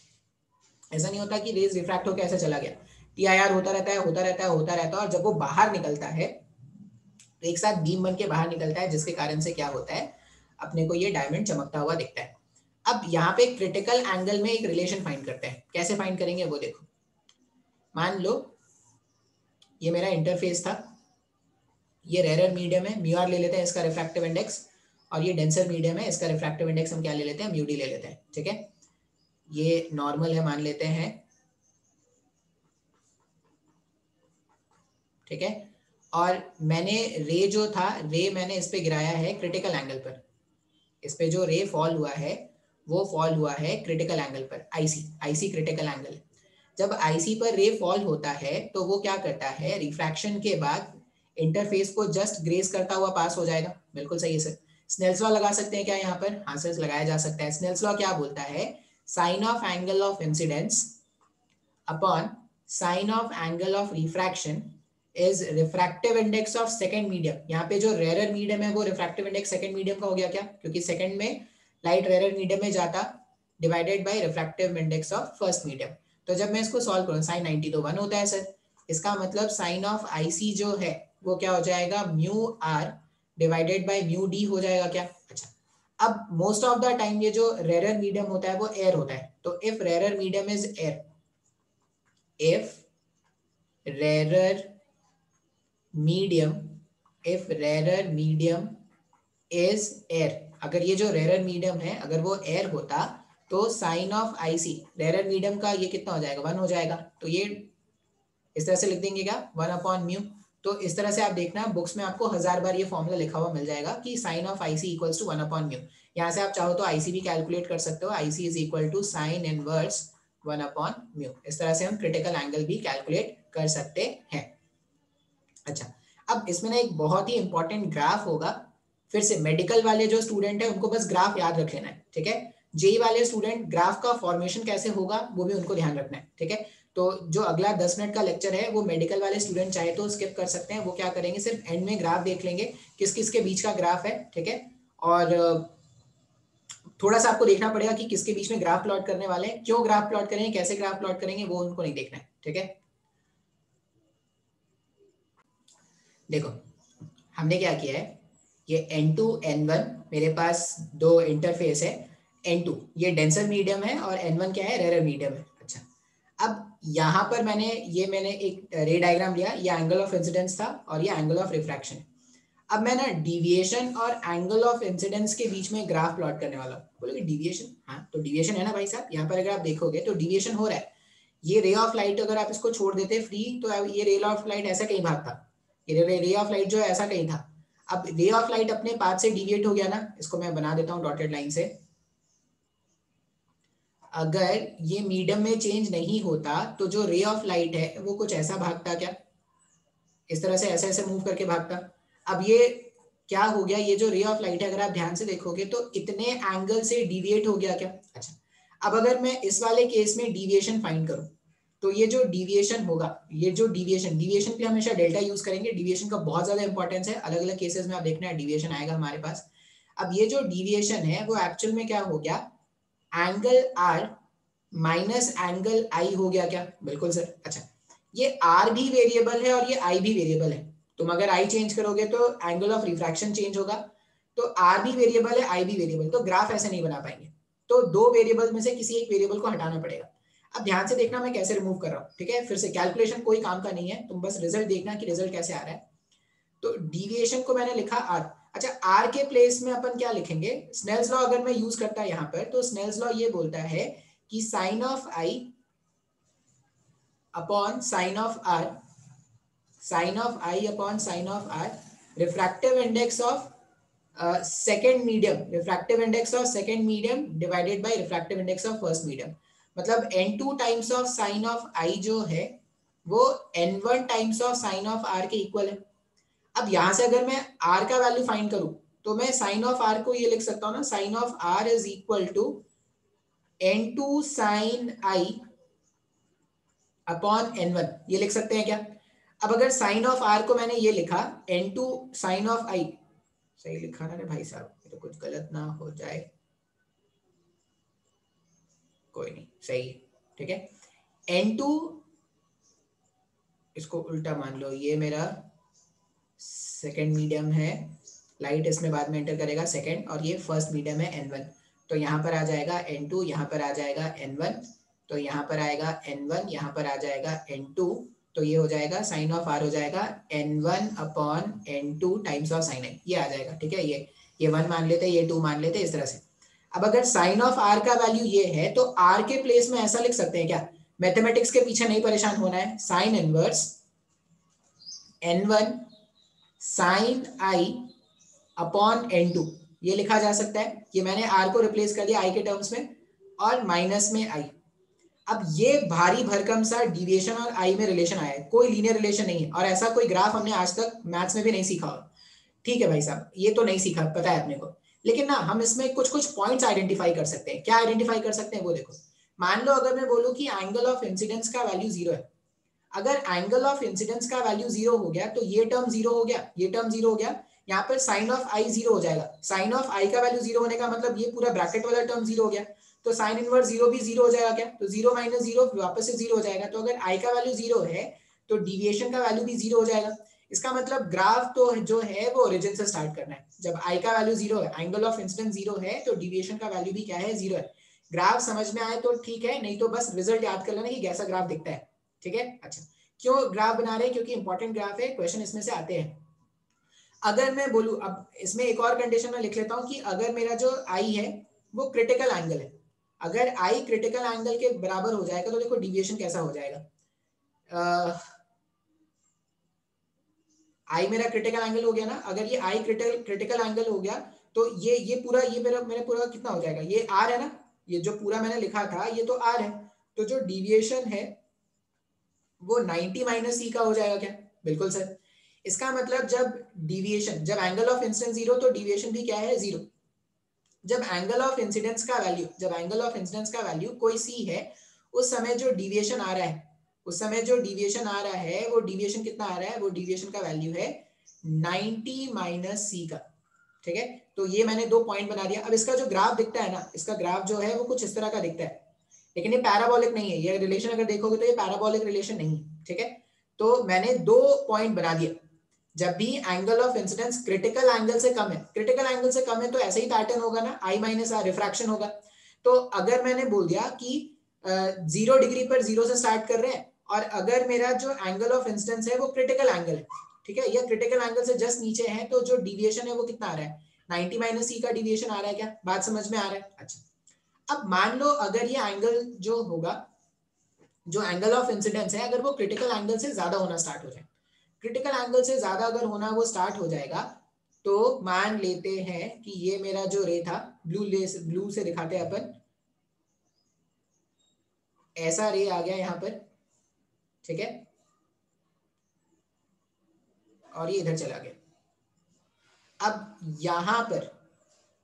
ऐसा नहीं होता कि रेज रिफ्रैक्ट होकर ऐसे चला गया, TIR होता रहता है, होता रहता है, होता रहता है, और जब वो बाहर निकलता है तो एक साथ बीम बन के बाहर निकलता है, जिसके कारण से क्या होता है, अपने को ये डायमंड चमकता हुआ दिखता है। अब यहाँ पे क्रिटिकल एंगल में एक रिलेशन फाइंड करते हैं। कैसे फाइंड करेंगे वो देखो। मान लो ये मेरा इंटरफेस था, ये रेयर मीडियम है, म्यू आर ले लेते हैं इसका रिफ्रैक्टिव इंडेक्स, और ये डेंसर मीडियम है, इसका रिफ्रैक्टिव इंडेक्स हम क्या ले लेते हैं, म्यू डी ले लेते हैं। ठीक है, ये नॉर्मल है मान लेते हैं। ठीक है, और मैंने रे जो था, रे मैंने इस पे गिराया है क्रिटिकल एंगल पर। इस पे जो रे फॉल हुआ है वो फॉल हुआ है क्रिटिकल एंगल पर, आईसी क्रिटिकल एंगल। जब आईसी पर रे फॉल होता है तो वो क्या करता है, रिफ्रैक्शन के बाद इंटरफेस को जस्ट ग्रेस करता हुआ पास हो जाएगा। बिल्कुल सही है सर। स्नेल्स लॉ लगा सकते हैं क्या यहाँ पर? हाँ सर, लगाया जा सकता है। स्नेल्स लॉ क्या बोलता है, sine of angle of incidence upon sine of angle of refraction is refractive index of second medium. यहाँ पे जो रेयर मीडियम है वो रिफ्रैक्टिव इंडेक्स सेकंड मीडियम का हो गया क्या, क्योंकि सेकंड में लाइट रेयर मीडियम में जाता, divided by refractive index of first medium. तो जब मैं इसको सॉल्व करूँ, साइन 90 तो 1 होता है सर। इसका मतलब साइन ऑफ आईसी जो है वो क्या हो जाएगा, mu r divided by mu d हो जाएगा क्या। अच्छा, अब मोस्ट ऑफ द टाइम ये जो रेयर मीडियम होता है वो एयर होता है, तो if rare medium is air, if rarer medium if rarer medium is air, अगर ये जो रेयर मीडियम है अगर वो एयर होता तो sine of IC rare medium का ये कितना हो जाएगा, 1 हो जाएगा। तो ये इस तरह से लिख देंगे क्या, 1/म्यू। तो इस तरह से आप देखना बुक्स में आपको 1000 बार ये फॉर्मूला लिखा हुआ मिल जाएगा कि sine of IC equals to 1/म्यू। यहाँ से आप चाहो तो आईसी भी कैलकुलेट कर सकते हो, IC is equal to sine inverse 1/म्यू। इस तरह से हम क्रिटिकल एंगल भी कैलकुलेट कर सकते हैं। अच्छा, अब इसमें ना एक बहुत ही इंपॉर्टेंट ग्राफ होगा। फिर से मेडिकल वाले जो स्टूडेंट है उनको बस ग्राफ याद रख लेना है, ठीक है। जेई वाले स्टूडेंट ग्राफ का फॉर्मेशन कैसे होगा वो भी उनको ध्यान रखना है, ठीक है। तो जो अगला 10 मिनट का लेक्चर है वो मेडिकल वाले स्टूडेंट चाहे तो स्किप कर सकते हैं। वो क्या करेंगे, सिर्फ एंड में ग्राफ देख लेंगे किस किस के बीच का ग्राफ है, ठीक है। और थोड़ा सा आपको देखना पड़ेगा कि किसके बीच में ग्राफ प्लॉट करने वाले हैं, क्यों ग्राफ प्लॉट करेंगे, कैसे ग्राफ प्लॉट करेंगे, वो उनको नहीं देखना है, ठीक है। देखो हमने क्या किया है, ये N2 N1 मेरे पास दो इंटरफेस है। N2 ये डेंसर मीडियम है और N1 क्या है, रेयर मीडियम है। अच्छा, अब यहाँ पर मैंने एक रे डायग्राम लिया, ये एंगल ऑफ इंसिडेंस था और ये एंगल ऑफ रिफ्रैक्शन। अब मैं ना डिविएशन और एंगल ऑफ इंसिडेंस के बीच में ग्राफ प्लॉट करने वाला हूँ। बोलोगे डिविएशन, हाँ तो डिविएशन है ना भाई साहब, यहाँ पर अगर आप देखोगे तो डिविएशन हो रहा है। ये रे ऑफ लाइट अगर आप इसको छोड़ देते फ्री तो ये रे ऑफ लाइट ऐसा कहीं भागता, ये रे ऑफ लाइट जो है ऐसा कहीं था। अब रे ऑफ लाइट अपने पाथ से डिविएट हो गया ना, इसको मैं बना देता हूँ डॉटेड लाइन से। अगर ये मीडियम में चेंज नहीं होता तो जो रे ऑफ लाइट है वो कुछ ऐसा भागता क्या, इस तरह से ऐसे ऐसे मूव करके भागता। अब ये क्या हो गया, ये जो रे ऑफ लाइट है अगर आप ध्यान से देखोगे तो इतने एंगल से डिविएट हो गया क्या। अच्छा, अब अगर मैं इस वाले केस में डिविएशन फाइंड करूं तो ये जो डिविएशन होगा, ये जो डिविएशन के लिए हमेशा डेल्टा यूज करेंगे। डिविएशन का बहुत ज्यादा इंपॉर्टेंस है, अलग अलग केसेस में आप देखना है डिविएशन आएगा हमारे पास। अब ये जो डिविएशन है वो एक्चुअल में क्या हो गया, एंगल आर माइनस एंगल आई हो गया क्या। बिल्कुल सर। अच्छा, ये आर भी वेरिएबल है और ये आई भी वेरिएबल है। तुम अगर आई चेंज करोगे तो एंगल ऑफ रिफ्रैक्शन चेंज होगा, तो आर भी वेरिएबल है आई भी वेरिएबल, तो ग्राफ ऐसे नहीं बना पाएंगे। तो दो वेरिएबल में से किसी एक वेरिएबल को हटाना पड़ेगा। अब ध्यान से देखना मैं कैसे रिमूव कर रहा हूँ, ठीक है। फिर से कैलकुलेशन कोई काम का नहीं है, तुम बस रिजल्ट देखना कि रिजल्ट कैसे आ रहा है। तो डिविएशन को मैंने लिखा आर। अच्छा, आर के प्लेस में अपन क्या लिखेंगे, स्नेल्स लॉ अगर मैं यूज करता यहाँ पर तो स्नेल्स लॉ ये बोलता है कि sine of I upon sine of R, sine of I upon sine of R, refractive index of second medium, refractive index of second medium divided by refractive index of first medium. मतलब n2 times of sine of I जो है वो n1 times of sine of R के equal है। अब यहां से अगर मैं r का वैल्यू फाइंड करूं तो मैं साइन ऑफ r को ये लिख सकता हूं ना, sine of r is equal to n2 sine i upon n1, ये लिख सकते हैं क्या। अब अगर साइन ऑफ r को मैंने ये लिखा n2 साइन ऑफ i, सही लिखा ना रे भाई साहब, तो कुछ गलत ना हो जाए, कोई नहीं सही है, ठीक है। n2, इसको उल्टा मान लो, ये मेरा सेकेंड मीडियम है, लाइट इसमें बाद में एंटर करेगा सेकेंड, और ये फर्स्ट मीडियम है n1। तो यहाँ पर आ जाएगा n2, यहाँ पर आ जाएगा n1, तो यहाँ पर आएगा n1, यहाँ पर आ जाएगा n2, तो ये हो जाएगा साइन ऑफ r हो जाएगा n1 upon n2 times of sine I, ये आ जाएगा, ठीक है। ये 1 मान लेते, ये 2 मान लेते, इस तरह से। अब अगर साइन ऑफ r का वैल्यू ये है तो r के प्लेस में ऐसा लिख सकते हैं क्या, मैथमेटिक्स के पीछे नहीं परेशान होना है, साइन इनवर्स n1 साइन आई अपॉन n2, ये लिखा जा सकता है। ये मैंने r को रिप्लेस कर दिया i के टर्म्स में और माइनस में i। अब ये भारी भरकम सा डिविएशन और i में रिलेशन आया है, कोई लीनियर रिलेशन नहीं है, और ऐसा कोई ग्राफ हमने आज तक मैथ्स में भी नहीं सीखा होगा, ठीक है भाई साहब, ये तो नहीं सीखा, पता है अपने को। लेकिन ना हम इसमें कुछ कुछ पॉइंट्स आइडेंटिफाई कर सकते हैं। क्या आइडेंटिफाई कर सकते हैं वो देखो। मान लो अगर मैं बोलूं कि एंगल ऑफ इंसिडेंस का वैल्यू 0 है, अगर एंगल ऑफ इंसिडेंस का वैल्यू 0 हो गया तो ये टर्म 0 हो गया, ये टर्म 0 हो गया, यहाँ पर साइन ऑफ आई 0 हो जाएगा। साइन ऑफ आई का वैल्यू 0 होने का मतलब ये पूरा ब्रैकेट वाला टर्म 0 हो गया, तो साइन इनवर्स 0 भी 0 हो जाएगा क्या, तो 0 माइनस 0 वापस से 0 हो जाएगा। तो अगर आई का वैल्यू 0 है तो डिविएशन का वैल्यू भी 0 हो जाएगा। इसका मतलब ग्राफ तो जो है वो ओरिजिन से स्टार्ट करना है। जब आई का वैल्यू 0 है, एंगल ऑफ इंसिडेंस 0 है, तो डिविएशन का वैल्यू भी क्या है, 0 है। ग्राफ समझ में आए तो ठीक है, नहीं तो बस रिजल्ट याद कर लेना कि कैसा ग्राफ दिखता है, ठीक है। अच्छा, क्यों ग्राफ बना रहे हैं, क्योंकि इंपॉर्टेंट ग्राफ है, क्वेश्चन इसमें से आते हैं। अगर मैं बोलूं, अब इसमें एक और कंडीशन में लिख लेता हूं कि अगर मेरा जो आई है वो क्रिटिकल एंगल है, अगर आई क्रिटिकल एंगल के बराबर हो जाएगा तो देखो डिविएशन कैसा हो जाएगा। आई मेरा क्रिटिकल एंगल हो गया ना, अगर ये आई क्रिटिकल एंगल हो गया तो ये पूरा, ये मेरा पूरा कितना हो जाएगा, ये आर है ना, ये जो पूरा मैंने लिखा था ये तो आर है, तो जो डिविएशन है वो 90 माइनस सी का हो जाएगा क्या। बिल्कुल सर। इसका मतलब जब डिविएशन, जब एंगल ऑफ इंसिडेंस 0 तो डिविएशन भी क्या है, 0। जब एंगल ऑफ इंसिडेंस का वैल्यू, जब एंगल ऑफ इंसिडेंस का वैल्यू कोई सी है, उस समय जो डिविएशन आ रहा है, उस समय जो डिविएशन आ रहा है वो डिविएशन कितना आ रहा है, वो डिविएशन का वैल्यू है 90 माइनस सी का, ठीक है। तो ये मैंने 2 पॉइंट बना दिया। अब इसका जो ग्राफ दिखता है ना, इसका ग्राफ जो है वो कुछ इस तरह का दिखता है, लेकिन ये पैराबोलिक नहीं है, ये रिलेशन अगर देखोगे तो ये पैराबोलिक रिलेशन नहीं है, ठीक है। तो मैंने 2 पॉइंट बना दिए। जब भी angle of incidence critical angle से कम है, क्रिटिकल एंगल से कम है तो ऐसे ही पैटर्न होगा ना, आई माइनस आर रिफ्रैक्शन होगा। तो अगर मैंने बोल दिया कि 0 डिग्री पर 0 से स्टार्ट कर रहे हैं, और अगर मेरा जो एंगल ऑफ इंसिडेंस है वो क्रिटिकल एंगल है, ठीक है, या क्रिटिकल एंगल से जस्ट नीचे है, तो जो डिविएशन है वो कितना आ रहा है, 90 माइनस सी का डिविएशन आ रहा है क्या, बात समझ में आ रहा है। अच्छा, अब मान लो अगर ये एंगल जो होगा, जो एंगल ऑफ इंसिडेंस है, अगर वो क्रिटिकल एंगल से ज्यादा होना स्टार्ट हो जाए, क्रिटिकल एंगल से ज्यादा अगर होना वो स्टार्ट हो जाएगा, तो मान लेते हैं कि ये मेरा जो रे था, ब्लू से दिखाते हैं अपन, ऐसा रे आ गया यहाँ पर, ठीक है, और ये इधर चला गया। अब यहाँ पर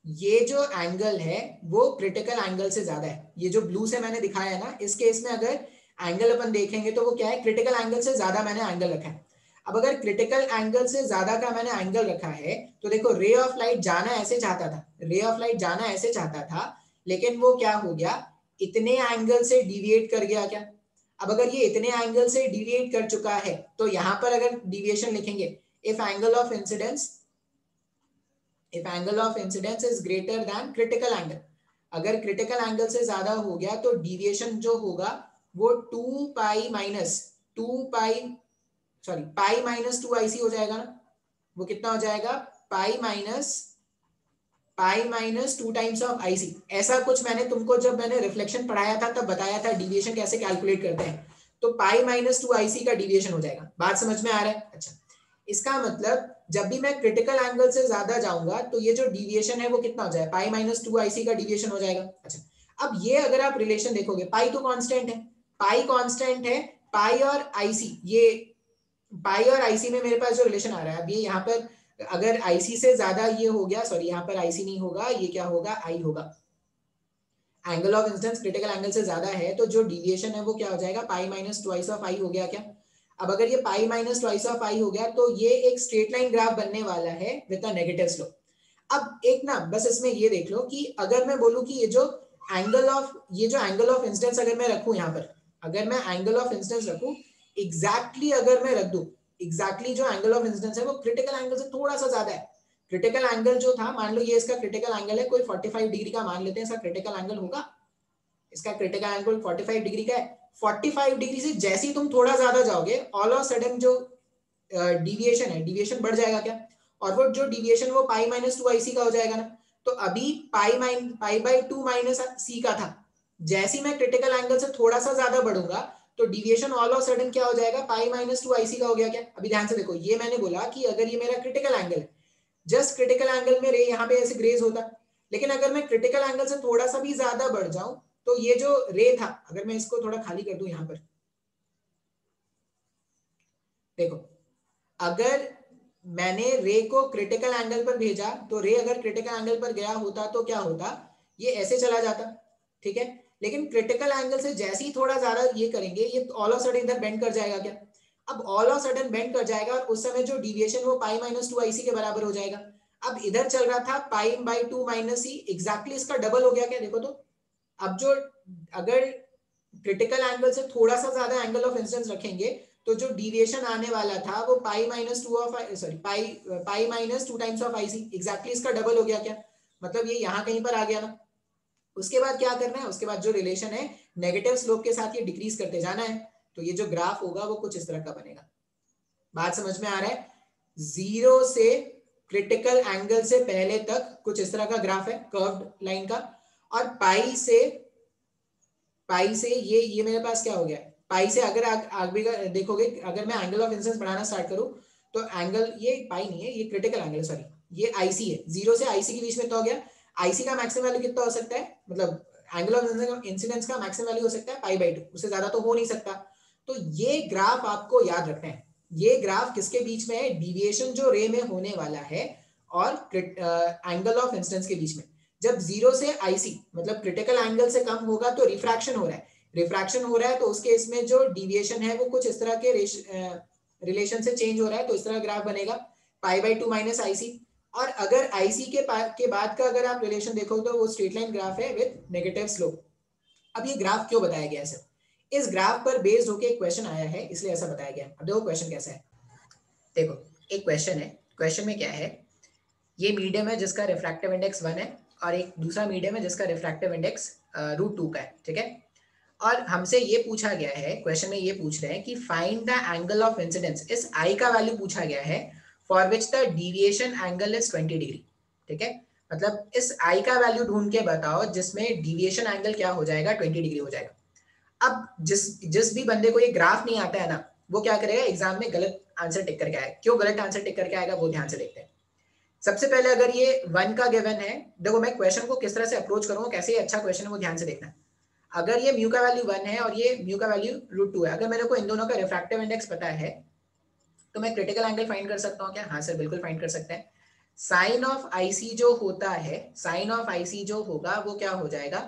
ये जो एंगल है वो क्रिटिकल एंगल से ज्यादा है, ये जो ब्लू से मैंने दिखाया है ना, इस केस में अगर एंगल अपन देखेंगे तो वो क्या है, क्रिटिकल एंगल से ज्यादा मैंने एंगल रखा है। अब अगर क्रिटिकल एंगल से ज्यादा का मैंने एंगल रखा है, तो देखो रे ऑफ लाइट जाना ऐसे चाहता था, रे ऑफ लाइट जाना ऐसे चाहता था, लेकिन वो क्या हो गया, इतने एंगल से डिविएट कर गया क्या। अब अगर ये इतने एंगल से डिविएट कर चुका है, तो यहां पर अगर डिविएशन लिखेंगे, if angle of incidence, if angle of incidence is greater than critical angle, अगर क्रिटिकल एंगल से ज्यादा हो गया तो डिविएशन जो होगा वो 2 पाई माइनस 2 पाई सॉरी पाई माइनस 2 IC हो जाएगा ना, वो कितना हो जाएगा, pi minus 2 times of IC। ऐसा कुछ मैंने तुमको जब मैंने रिफ्लेक्शन पढ़ाया था तब बताया था डिविएशन कैसे कैलकुलेट करते हैं, तो पाई माइनस 2 IC का डिविएशन हो जाएगा, बात समझ में आ रहा है। अच्छा, इसका मतलब जब भी मैं क्रिटिकल एंगल से ज्यादा जाऊंगा तो ये जो डिविएशन है वो कितना हो जाएगा, पाई माइनस 2 IC का डिविएशन हो जाएगा। अच्छा, अब ये अगर आप रिलेशन देखोगे, पाई तो कांस्टेंट है, पाई कांस्टेंट है, पाई और आईसी, ये पाई और आईसी में मेरे पास जो रिलेशन आ रहा है, अब ये यहाँ पर अगर आईसी से ज्यादा ये हो गया, सॉरी यहाँ पर आईसी नहीं होगा, ये क्या होगा, आई होगा, angle of incidence critical angle से ज्यादा है, तो जो डिविएशन है वो क्या हो जाएगा, पाई माइनस ट्वाइस ऑफ आई हो गया क्या। अब अगर ये पाई माइनस ट्वाइस ऑफ आई हो गया, तो ये एक स्ट्रेट लाइन ग्राफ बनने वाला है विद अ नेगेटिव स्लोप। अब एक ना बस इसमें ये देख लो कि अगर मैं बोलूं कि ये जो एंगल ऑफ इंसिडेंस अगर मैं रखूं यहाँ पर, अगर मैं एंगल ऑफ इंसिडेंस रखूं एग्जैक्टली अगर मैं रख दूं, एग्जैक्टली जो एंगल ऑफ इंसिडेंस है वो क्रिटिकल एंगल से थोड़ा सा ज्यादा है। क्रिटिकल एंगल जो था, मान लो ये इसका क्रिटिकल एंगल है, कोई 45 डिग्री का मान लेते हैं, इसका क्रिटिकल एंगल होगा, इसका क्रिटिकल एंगल 45 डिग्री का है। 45 डिग्री से जैसे ही तुम थोड़ा ज्यादा जाओगे, ऑल ऑफ सडन जो डिविएशन है, डिविएशन बढ़ जाएगा क्या, और वो जो डिविएशन वो पाई माइनस 2 IC का हो जाएगा ना। तो अभी पाई बाई 2 माइनस सी का था, जैसे ही मैं क्रिटिकल एंगल से थोड़ा सा ज्यादा बढ़ूंगा तो डिविएशन ऑल ऑफ सडन क्या हो जाएगा, पाई माइनस 2 IC का हो गया क्या। अभी ध्यान से देखो, ये मैंने बोला कि अगर ये मेरा क्रिटिकल एंगल है, जस्ट क्रिटिकल एंगल में रे यहाँ पे ऐसे ग्रेज होता, लेकिन अगर मैं क्रिटिकल एंगल से थोड़ा सा भी ज्यादा बढ़ जाऊं, तो ये जो रे था, अगर मैं इसको थोड़ा खाली कर दूं यहाँ पर, देखो अगर मैंने रे को क्रिटिकल एंगल पर भेजा, तो रे अगर क्रिटिकल एंगल पर गया होता तो क्या होता, ये ऐसे चला जाता, ठीक है, लेकिन क्रिटिकल एंगल से जैसे ही थोड़ा ज्यादा ये करेंगे, ये ऑल ऑफ सडन इधर बेंड कर जाएगा क्या। अब ऑल ऑफ सडन बेंड कर जाएगा और उस समय जो डिविएशन वो पाई माइनस 2 IC के बराबर हो जाएगा। अब इधर चल रहा था pi by 2 minus c, exactly इसका डबल हो गया क्या, देखो तो। अब जो अगर क्रिटिकल एंगल से थोड़ा सा ज्यादा एंगल ऑफ इंसिडेंस रखेंगे, तो जो डिविएशन आने वाला था वो pi minus 2 of sorry pi minus 2 times of IC, exactly इसका डबल हो गया क्या, मतलब ये यहाँ कहीं पर आ गया ना। उसके बाद क्या करना है, उसके बाद जो रिलेशन है नेगेटिव स्लोप के साथ ये डिक्रीज करते जाना है, तो ये जो ग्राफ होगा वो कुछ इस तरह का बनेगा। बात समझ में आ रहा है, जीरो से क्रिटिकल एंगल से पहले तक कुछ इस तरह का ग्राफ है कर्व्ड लाइन का, और पाई से ये मेरे पास क्या हो गया, पाई से अगर आगे देखोगे, अगर मैं एंगल ऑफ इंसिडेंस बढ़ाना स्टार्ट करूं, तो एंगल ये पाई नहीं है, ये क्रिटिकल एंगल, सॉरी ये आईसी है, जीरो से आईसी के बीच में तो हो गया। आईसी का मैक्सिमम वैल्यू कितना हो सकता है, मतलब एंगल ऑफ इंसिडेंस का मैक्सिमम वैल्यू हो सकता है पाई बाई 2, उससे ज्यादा तो हो नहीं सकता। तो ये ग्राफ आपको याद रखना है, ये ग्राफ किसके बीच में है, डिविएशन जो रे में होने वाला है और एंगल ऑफ इंसिडेंस के बीच में। जब जीरो से आईसी मतलब क्रिटिकल एंगल से कम होगा तो रिफ्रैक्शन हो रहा है, रिफ्रैक्शन हो रहा है, तो उस केस में जो डिविएशन है वो कुछ इस तरह के रिलेशन से चेंज हो रहा है, तो इस तरह ग्राफ बनेगा पाई बाई 2 माइनस आईसी। और अगर आईसी के बाद का अगर आप रिलेशन देखो तो वो स्ट्रेट लाइन ग्राफ है विद नेगेटिव स्लोप। अब ये ग्राफ क्यों बताया गया है सर, इस ग्राफ पर बेस्ड होकर एक क्वेश्चन आया है, इसलिए ऐसा बताया गया। अब देखो क्वेश्चन कैसा है, देखो एक क्वेश्चन है, क्वेश्चन में क्या है, ये मीडियम है जिसका रिफ्रैक्टिव इंडेक्स 1 है, और एक दूसरा मीडियम है जिसका रिफ्रैक्टिव इंडेक्स √2 का है, ठीक है। और हमसे ये पूछा गया है, क्वेश्चन में ये पूछ रहे हैं कि find the angle of incidence, इस आई का वैल्यू पूछा गया है for which the deviation angle is 20 degree. ठीक है, मतलब इस आई का वैल्यू ढूंढ के बताओ जिसमें डिविएशन एंगल क्या हो जाएगा, 20 डिग्री हो जाएगा। अब जिस जिस भी बंदे को ये ग्राफ नहीं आता है ना, वो क्या करेगा, एग्जाम में गलत आंसर टिक करके आएगा। क्यों गलत आंसर टिक करके आएगा, वो ध्यान से देखते हैं। सबसे पहले अगर ये 1 का गिवन है, देखो मैं क्वेश्चन को किस तरह से अप्रोच करूंगा, कैसे ये अच्छा क्वेश्चन है वो ध्यान से देखना है। अगर ये म्यू का वैल्यू 1 है और ये म्यू का वैल्यू √2 है, अगर मेरे को इन दोनों का रिफ्रैक्टिव इंडेक्स पता है तो मैं क्रिटिकल एंगल फाइंड कर सकता हूँ क्या? हाँ सर, बिल्कुल फाइंड कर सकते हैं। साइन ऑफ आईसी जो होता है, साइन ऑफ आईसी जो होगा वो क्या हो जाएगा,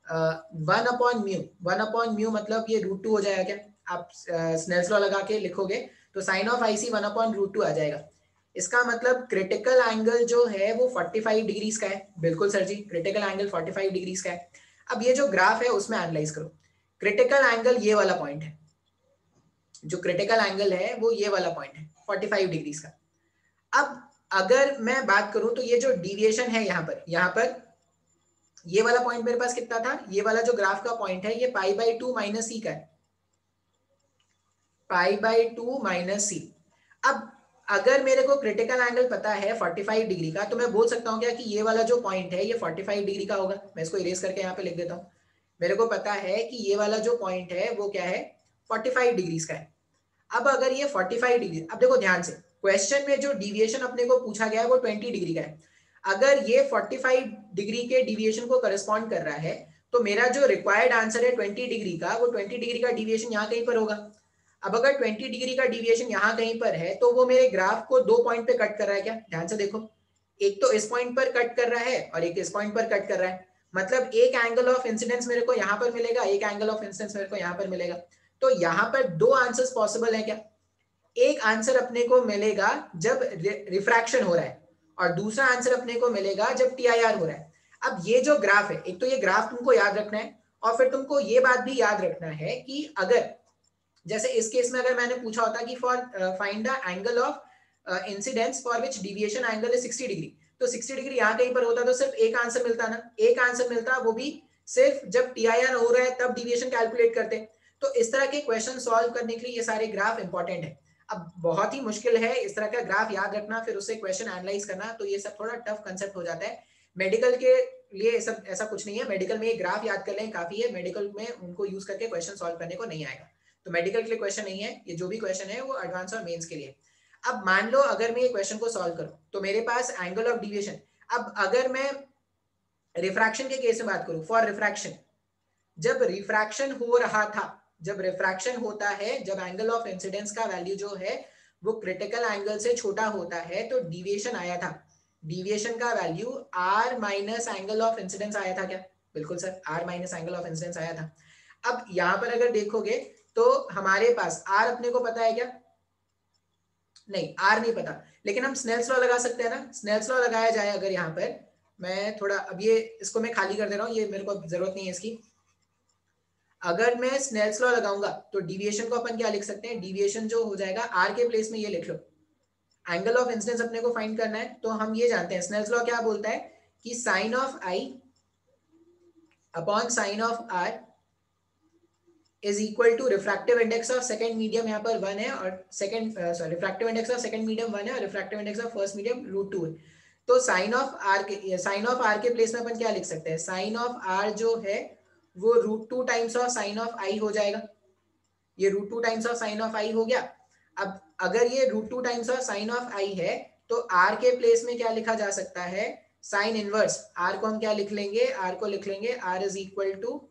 1/μ मतलब ये √2 हो जाएगा क्या? आप स्नेल्स लॉ लगा के लिखोगे तो साइन ऑफ आईसी 1/√2 आ जाएगा। इसका मतलब क्रिटिकल एंगल जो है वो 45 डिग्रीज का है। बिल्कुल सर जी, क्रिटिकल एंगल 45 डिग्रीज का है। अब ये जो ग्राफ है उसमें एनालाइज करो, क्रिटिकल एंगल ये वाला पॉइंट है, जो क्रिटिकल एंगल है वो ये वाला पॉइंट है 45 डिग्रीज का। अब अगर मैं बात करूं तो ये जो डिविएशन है यहाँ पर ये वाला पॉइंट मेरे पास कितना था, ये वाला जो ग्राफ का पॉइंट है ये π/2 माइनस सी का है, π/2 माइनस सी। अब अगर मेरे को क्रिटिकल एंगल पता है 45 डिग्री का, तो मैं बोल सकता हूँ क्या कि ये वाला जो पॉइंट है ये 45 डिग्री का होगा। मैं इसको इरेज करके यहाँ पे लिख देता हूँ। मेरे को पता है कि ये वाला जो पॉइंट है वो क्या है, 45 डिग्रीज का है। अब अगर ये 45 डिग्री, अब देखो ध्यान से, क्वेश्चन में जो डिविएशन अपने को पूछा गया है वो 20 डिग्री का है। अगर ये 45 डिग्री के डिविएशन को करस्पॉन्ड कर रहा है तो मेरा जो रिक्वायर्ड आंसर है 20 डिग्री का, वो 20 डिग्री का डिविएशन यहाँ कहीं पर होगा। अब अगर 20 डिग्री का डिविएशन यहाँ कहीं पर है तो वो मेरे ग्राफ को 2 पॉइंट पे कट कर रहा है क्या? ध्यान से देखो, एक तो इस पॉइंट पर कट कर रहा है और एक इस पॉइंट पर कट कर रहा है। मतलब एक एंगल ऑफ इंसिडेंस मेरे को यहाँ पर मिलेगा, एक एंगल ऑफ इंसिडेंस मेरे को यहाँ पर मिलेगा। तो यहाँ पर दो आंसर्स पॉसिबल है क्या? एक आंसर अपने को मिलेगा जब रिफ्रैक्शन हो रहा है और दूसरा आंसर अपने को मिलेगा जब टीआईआर हो रहा है। अब ये जो ग्राफ है, एक तो ये ग्राफ तुमको याद रखना है और फिर तुमको ये बात भी याद रखना है कि अगर जैसे इस केस में अगर मैंने पूछा होता कि for find the angle of incidence for which deviation angle is 60 degree, तो 60 डिग्री यहाँ कहीं पर होता तो सिर्फ एक आंसर मिलता ना, एक आंसर मिलता, वो भी सिर्फ जब टीआईआर हो रहा है तब डिविएशन कैलकुलेट करते। तो इस तरह के क्वेश्चन सॉल्व करने के लिए ये सारे ग्राफ इंपॉर्टेंट है। अब बहुत ही मुश्किल है इस तरह का ग्राफ याद रखना, फिर उससे क्वेश्चन एनालाइज करना, तो ये सब थोड़ा टफ कंसेप्ट हो जाता है। मेडिकल के लिए सब ऐसा कुछ नहीं है, मेडिकल में ये ग्राफ याद कर लें काफी है, मेडिकल में उनको यूज करके क्वेश्चन सॉल्व करने को नहीं आएगा। तो मेडिकल के लिए क्वेश्चन नहीं है ये, जो भी क्वेश्चन है वो एडवांस और मेंस के लिए। अब मान लो अगर मैं ये क्वेश्चन को सॉल्व करूं तो मेरे पास एंगल ऑफ डिविएशन, अब अगर मैं रिफ्रैक्शन के केस में बात करूं, फॉर रिफ्रैक्शन, जब रिफ्रैक्शन हो रहा था, जब रिफ्रैक्शन होता है, जब एंगल ऑफ इंसिडेंस का वैल्यू जो है वो क्रिटिकल एंगल से छोटा होता है तो डिविएशन आया था, डिविएशन का value r minus angle of incidence आया था क्या? बिल्कुल sir, r minus angle of incidence आया था। अब यहां पर अगर देखोगे तो हमारे पास r अपने को पता है क्या? नहीं, r नहीं पता, लेकिन हम स्नेल्स लॉ लगा सकते हैं ना। स्नेल्स लॉ लगाया जाए अगर यहाँ पर, मैं थोड़ा अब ये इसको मैं खाली कर दे रहा हूँ, ये मेरे को जरूरत नहीं है इसकी। अगर मैं स्नेल्स लॉ लगाऊंगा तो डिविएशन को अपन क्या लिख सकते हैं, डिविएशन जो हो जाएगा r के प्लेस में ये लिख लो। एंगल ऑफ इंसिडेंस अपने को फाइंड करना है तो हम ये जानते हैं, स्नेल्स लॉ क्या बोलता है कि sine of i upon sine of r is equal to refractive index of second medium, यहाँ पर 1 है और second sorry refractive index of second medium 1 है और refractive index of first medium √2 है। तो साइन ऑफ r के प्लेस में अपन क्या लिख सकते हैं, साइन ऑफ r जो है वो √2 times of sine of i हो जाएगा। ये √2 times of sine of i हो गया। अब अगर ये √2 times of sine of i है तो r के प्लेस में क्या लिखा जा सकता है, साइन इनवर्स। r को हम क्या लिख लेंगे, r को लिख लेंगे r is equal to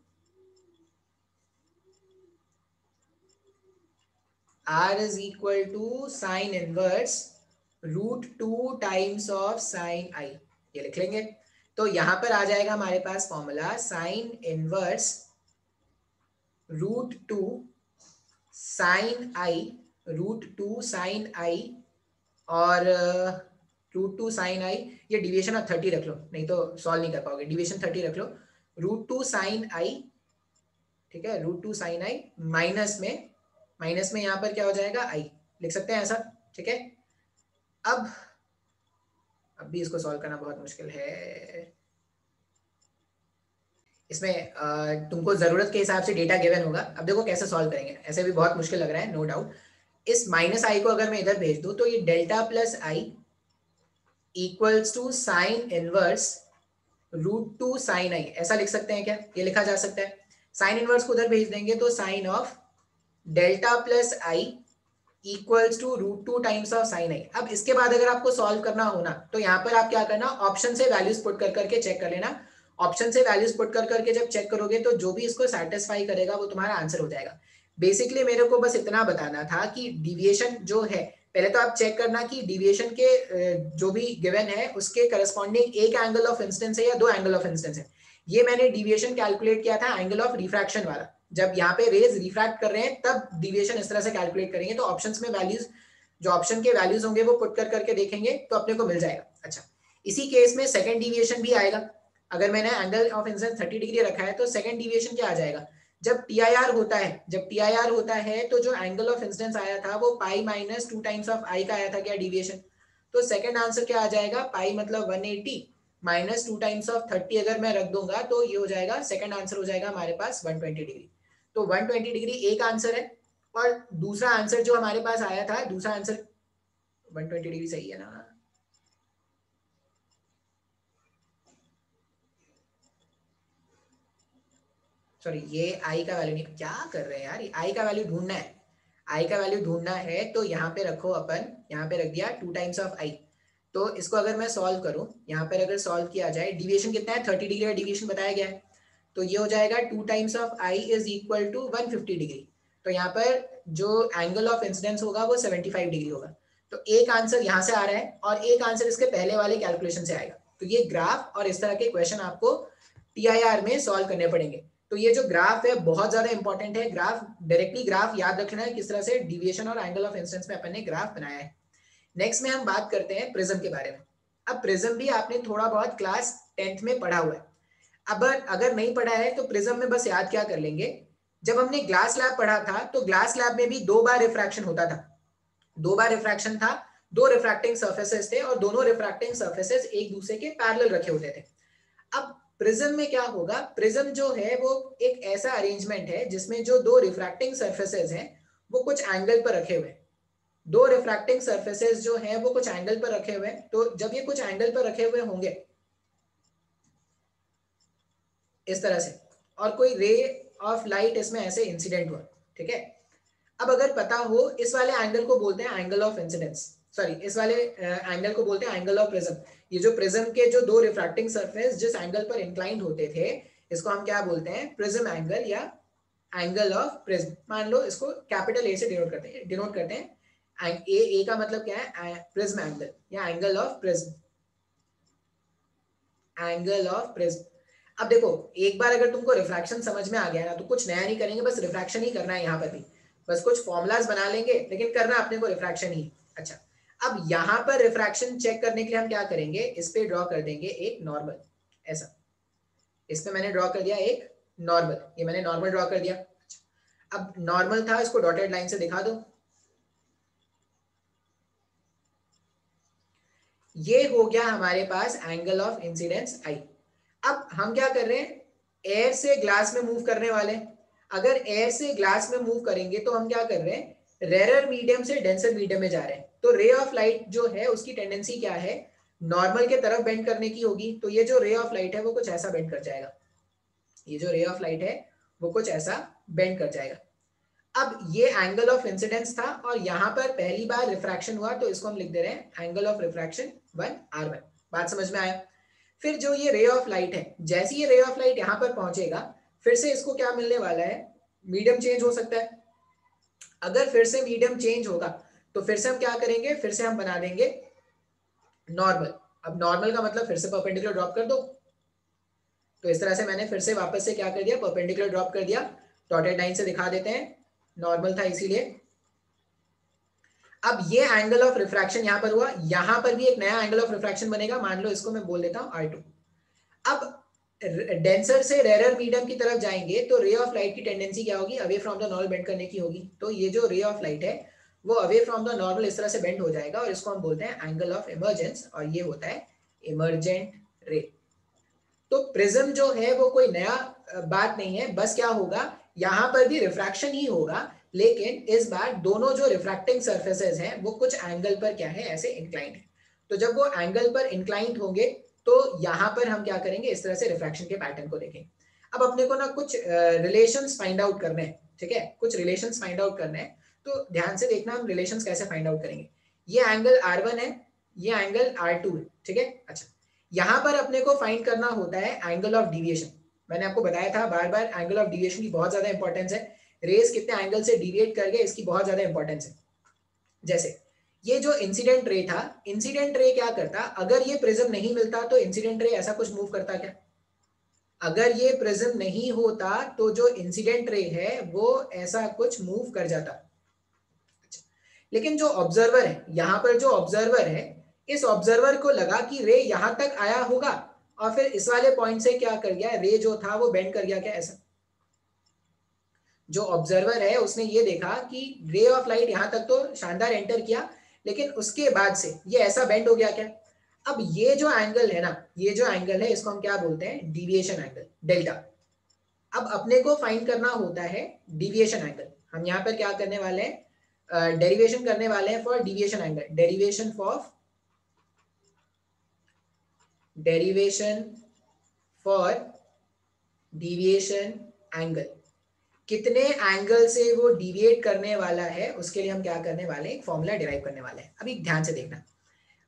sine inverse √2 times of sine i, ये लिख लेंगे। तो यहां पर आ जाएगा हमारे पास formula sine inverse √2 sine i, √2 sine i और √2 साइन i, ये डिविएशन ऑफ 30 रख लो, नहीं तो सॉल्व नहीं कर पाओगे, डिविएशन 30 रख लो, √2 साइन i, ठीक है, √2 साइन i माइनस में यहाँ पर क्या हो जाएगा i, लिख सकते हैं ऐसा, ठीक है। अब भी इसको सॉल्व करना बहुत मुश्किल है। इसमें तुमको जरूरत के हिसाब से डेटा गिवन होगा। अब देखो कैसे सॉल्व करेंगे, ऐसे भी बहुत मुश्किल लग रहा है नो डाउट। इस माइनस आई को अगर मैं इधर भेज दूं तो ये delta plus I equals to sine inverse √2 sine I, ऐसा लिख सकते हैं क्या? ये लिखा जा सकता है। साइन इनवर्स को उधर भेज देंगे तो sine of delta plus I equals to √2 times of sine I. अब इसके बाद अगर आपको सॉल्व करना हो ना तो यहाँ पर आप क्या करना, ऑप्शन से वैल्यूज पुट कर करके चेक कर लेना। ऑप्शन से वैल्यूज पुट कर करके जब चेक करोगे तो जो भी इसको सेटिस्फाई करेगा वो तुम्हारा आंसर हो जाएगा। बेसिकली मेरे को बस इतना बताना था कि डिविएशन जो है, पहले तो आप चेक करना कि डिविएशन के जो भी गिवन है उसके करस्पॉन्डिंग एक एंगल ऑफ इंसिडेंस है या दो एंगल ऑफ इंसिडेंस है। ये मैंने डिविएशन कैलकुलेट किया था एंगल ऑफ रिफ्रैक्शन वाला, जब यहाँ पे रेज रिफ्रैक्ट कर रहे हैं तब डिविएशन इस तरह से कैलकुलेट करेंगे। तो ऑप्शंस में वैल्यूज, जो ऑप्शन के वैल्यूज होंगे वो पुट कर करके देखेंगे तो अपने को मिल जाएगा। अच्छा, इसी केस में सेकंड डिविएशन भी आएगा। अगर मैंने एंगल ऑफ इंसिडेंस 30 डिग्री रखा है तो सेकंड डिविएशन क्या आ जाएगा, जब टीआईआर होता है, जब टीआईआर होता है तो जो एंगल ऑफ इंसिडेंस आया था वो पाई माइनस 2 टाइम्स ऑफ आई का आया था क्या डिविएशन। तो सेकंड आंसर क्या आ जाएगा, पाई मतलब 180 माइनस 2 टाइम्स ऑफ 30 अगर मैं रख दूंगा तो ये हो जाएगा, सेकंड आंसर हो जाएगा हमारे पास 120 डिग्री। तो 120 डिग्री एक आंसर है। और दूसरा आंसर जो हमारे पास आया था, दूसरा आंसर 120 डिग्री सही है ना? सॉरी, ये आई का वैल्यू नहीं, क्या कर रहे हैं यार, आई का वैल्यू ढूंढना है। आई का वैल्यू ढूंढना है तो यहाँ पे रखो, अपन यहाँ पे रख दिया 2 टाइम्स ऑफ आई। तो इसको अगर मैं सॉल्व करूं, यहाँ पर अगर सॉल्व किया जाए, डिविएशन कितना है, 30 डिग्री का डिविएशन बताया गया है। तो ये हो जाएगा 2 times of i is equal to 150 degree. तो यहाँ पर जो एंगल ऑफ इंसिडेंस होगा वो 75 डिग्री होगा। तो एक आंसर यहाँ से आ रहा है और एक आंसर इसके पहले वाले कैलकुलेशन से आएगा। तो ये ग्राफ और इस तरह के क्वेश्चन आपको टीआईआर में सॉल्व करने पड़ेंगे। तो ये जो ग्राफ है बहुत ज्यादा इंपॉर्टेंट है। ग्राफ डायरेक्टली ग्राफ याद रखना है किस तरह से डिविएशन और एंगल ऑफ इंसिडेंस में अपन ने ग्राफ बनाया है। नेक्स्ट में हम बात करते हैं प्रिज्म के बारे में। अब प्रिज्म भी आपने थोड़ा बहुत क्लास 10th में पढ़ा हुआ है। अब अगर नहीं पढ़ा है तो प्रिज्म में बस याद क्या कर लेंगे, जब हमने ग्लास लैब पढ़ा था तो ग्लास लैब में भी 2 बार रिफ्रैक्शन होता था। 2 बार रिफ्रैक्शन था, 2 रिफ्रैक्टिंग सर्फेसेस थे और दोनों रिफ्रैक्टिंग सर्फेसेस एक दूसरे के पैरेलल रखे होते थे। अब प्रिज्म में क्या होगा, प्रिज्म जो है वो एक ऐसा अरेंजमेंट है जिसमें जो 2 रिफ्रैक्टिंग सर्फेसेस हैं वो कुछ एंगल पर रखे हुए हैं। 2 रिफ्रैक्टिंग सर्फेसेस जो हैं वो कुछ एंगल पर रखे हुए हैं। तो जब ये कुछ एंगल पर रखे हुए होंगे इस तरह से, और कोई रे ऑफ लाइट इसमें ऐसे इंसिडेंट हुआ, ठीक है। अब अगर पता हो, इस वाले एंगल को बोलते हैं एंगल ऑफ इंसिडेंस, सॉरी इस वाले एंगल को बोलते हैं एंगल ऑफ प्रिज्म। ये जो प्रिज्म के जो 2 रिफ्रैक्टिंग सरफेस जिस एंगल पर इंक्लाइंड होते थे, इसको हम क्या बोलते हैं, प्रिज्म एंगल या एंगल ऑफ प्रिज्म। मान लो इसको कैपिटल ए से डिनोट करते हैं। ए का मतलब क्या है, प्रिज्म एंगल या angle of prism, angle of prism. अब देखो, एक बार अगर तुमको रिफ्रैक्शन समझ में आ गया ना तो कुछ नया नहीं करेंगे, बस रिफ्रैक्शन ही करना है यहाँ पर भी। बस कुछ फॉर्मुलाज बना लेंगे लेकिन करना अपने को रिफ्रैक्शन ही। अच्छा, अब यहाँ पर रिफ्रैक्शन चेक करने के लिए हम क्या करेंगे, इस पे ड्रॉ कर देंगे एक नॉर्मल, ऐसा। इस पे मैंने ड्रॉ कर दिया एक नॉर्मल, ये मैंने नॉर्मल ड्रॉ कर दिया। अब नॉर्मल था, इसको डॉटेड लाइन से दिखा दो। ये हो गया हमारे पास एंगल ऑफ इंसिडेंस आई। अब हम क्या कर रहे हैं, एयर से ग्लास में मूव करने वाले। अगर एयर से ग्लास में मूव करेंगे तो हम क्या कर रहे हैं, रेयर मीडियम से डेंसर मीडियम में जा रहे हैं। तो रे ऑफ लाइट जो है उसकी टेंडेंसी क्या है, नॉर्मल के तरफ बेंड करने की होगी। तो ये जो रे ऑफ लाइट है वो कुछ ऐसा बेंड कर जाएगा, ये जो रे ऑफ लाइट है वो कुछ ऐसा बेंड कर जाएगा। अब ये एंगल ऑफ इंसिडेंस था और यहां पर पहली बार रिफ्रैक्शन हुआ तो इसको हम लिख दे रहे हैं एंगल ऑफ रिफ्रैक्शन 1r1। बात समझ में आया। फिर जो ये रे ऑफ लाइट है, जैसे ये रे ऑफ लाइट यहां पर पहुंचेगा फिर से इसको क्या मिलने वाला है, मीडियम चेंज हो सकता है। अगर फिर से मीडियम चेंज होगा तो फिर से हम क्या करेंगे, फिर से हम बना देंगे नॉर्मल। अब नॉर्मल का मतलब फिर से परपेंडिकुलर ड्रॉप कर दो। तो इस तरह से मैंने फिर से वापस से क्या कर दिया, परपेंडिकुलर ड्रॉप कर दिया। डॉटेड लाइन से दिखा देते हैं, नॉर्मल था इसीलिए। अब ये एंगल ऑफ रिफ्रैक्शन यहां पर हुआ, यहां पर भी एक नया एंगल ऑफ रिफ्रैक्शन बनेगा, मान लो इसको मैं बोल देता हूं R2। अब डेंसर से रेयर मीडियम की तरफ जाएंगे तो रे ऑफ लाइट की टेंडेंसी क्या होगी, away from the normal bend करने की होगी। तो ये जो रे ऑफ लाइट है वो अवे फ्रॉम द नॉर्मल इस तरह से बेंड हो जाएगा और इसको हम बोलते हैं एंगल ऑफ इमर्जेंस, और ये होता है इमर्जेंट रे। तो प्रिज्म जो है वो कोई नया बात नहीं है, बस क्या होगा, यहाँ पर भी रिफ्रैक्शन ही होगा, लेकिन इस बार दोनों जो रिफ्रैक्टिंग सरफेसेस हैं वो कुछ एंगल पर क्या है, ऐसे इंक्लाइंड है। तो जब वो एंगल पर इंक्लाइंड होंगे तो यहाँ पर हम क्या करेंगे, इस तरह से रिफ्रैक्शन के पैटर्न को देखेंगे। अब अपने को ना कुछ रिलेशंस फाइंड आउट करने हैं, ठीक है, कुछ रिलेशंस फाइंड आउट करने हैं। तो ध्यान से देखना हम रिलेशंस कैसे फाइंड आउट करेंगे। ये एंगल R1 है, ये एंगल R2 है, ठीक है। अच्छा, यहाँ पर अपने को फाइंड करना होता है एंगल ऑफ डिविएशन। मैंने आपको बताया था बार बार, एंगल ऑफ डिविएशन की बहुत ज्यादा इंपॉर्टेंस है। रेस कितने एंगल से डिविएट कर गए इसकी बहुत ज्यादा इंपॉर्टेंस है। जैसे ये जो इंसिडेंट रे था, इंसिडेंट रे क्या करता, अगर ये प्रिज्म नहीं मिलता तो इंसिडेंट रे ऐसा कुछ मूव करता क्या? अगर ये प्रिज्म नहीं होता तो जो इंसिडेंट रे है वो ऐसा कुछ मूव कर जाता। लेकिन जो ऑब्जर्वर है, यहाँ पर जो ऑब्जर्वर है, इस ऑब्जर्वर को लगा कि रे यहां तक आया होगा और फिर इस वाले पॉइंट से क्या कर गया, रे जो था वो बेंड कर गया क्या? ऐसा जो ऑब्जर्वर है उसने ये देखा कि रे ऑफ लाइट यहां तक तो शानदार एंटर किया, लेकिन उसके बाद से ये ऐसा बेंड हो गया क्या? अब ये जो एंगल है ना, ये जो एंगल है इसको हम क्या बोलते हैं, डिविएशन एंगल, डेल्टा। अब अपने को फाइंड करना होता है डिविएशन एंगल। हम यहाँ पर क्या करने वाले हैं, डेरिवेशन करने वाले हैं for deviation angle, derivation for deviation angle. कितने एंगल से वो डिविएट करने वाला है उसके लिए हम क्या करने वाले हैं, एक फॉर्मूला डिराइव करने वाले हैं। अभी ध्यान से देखना,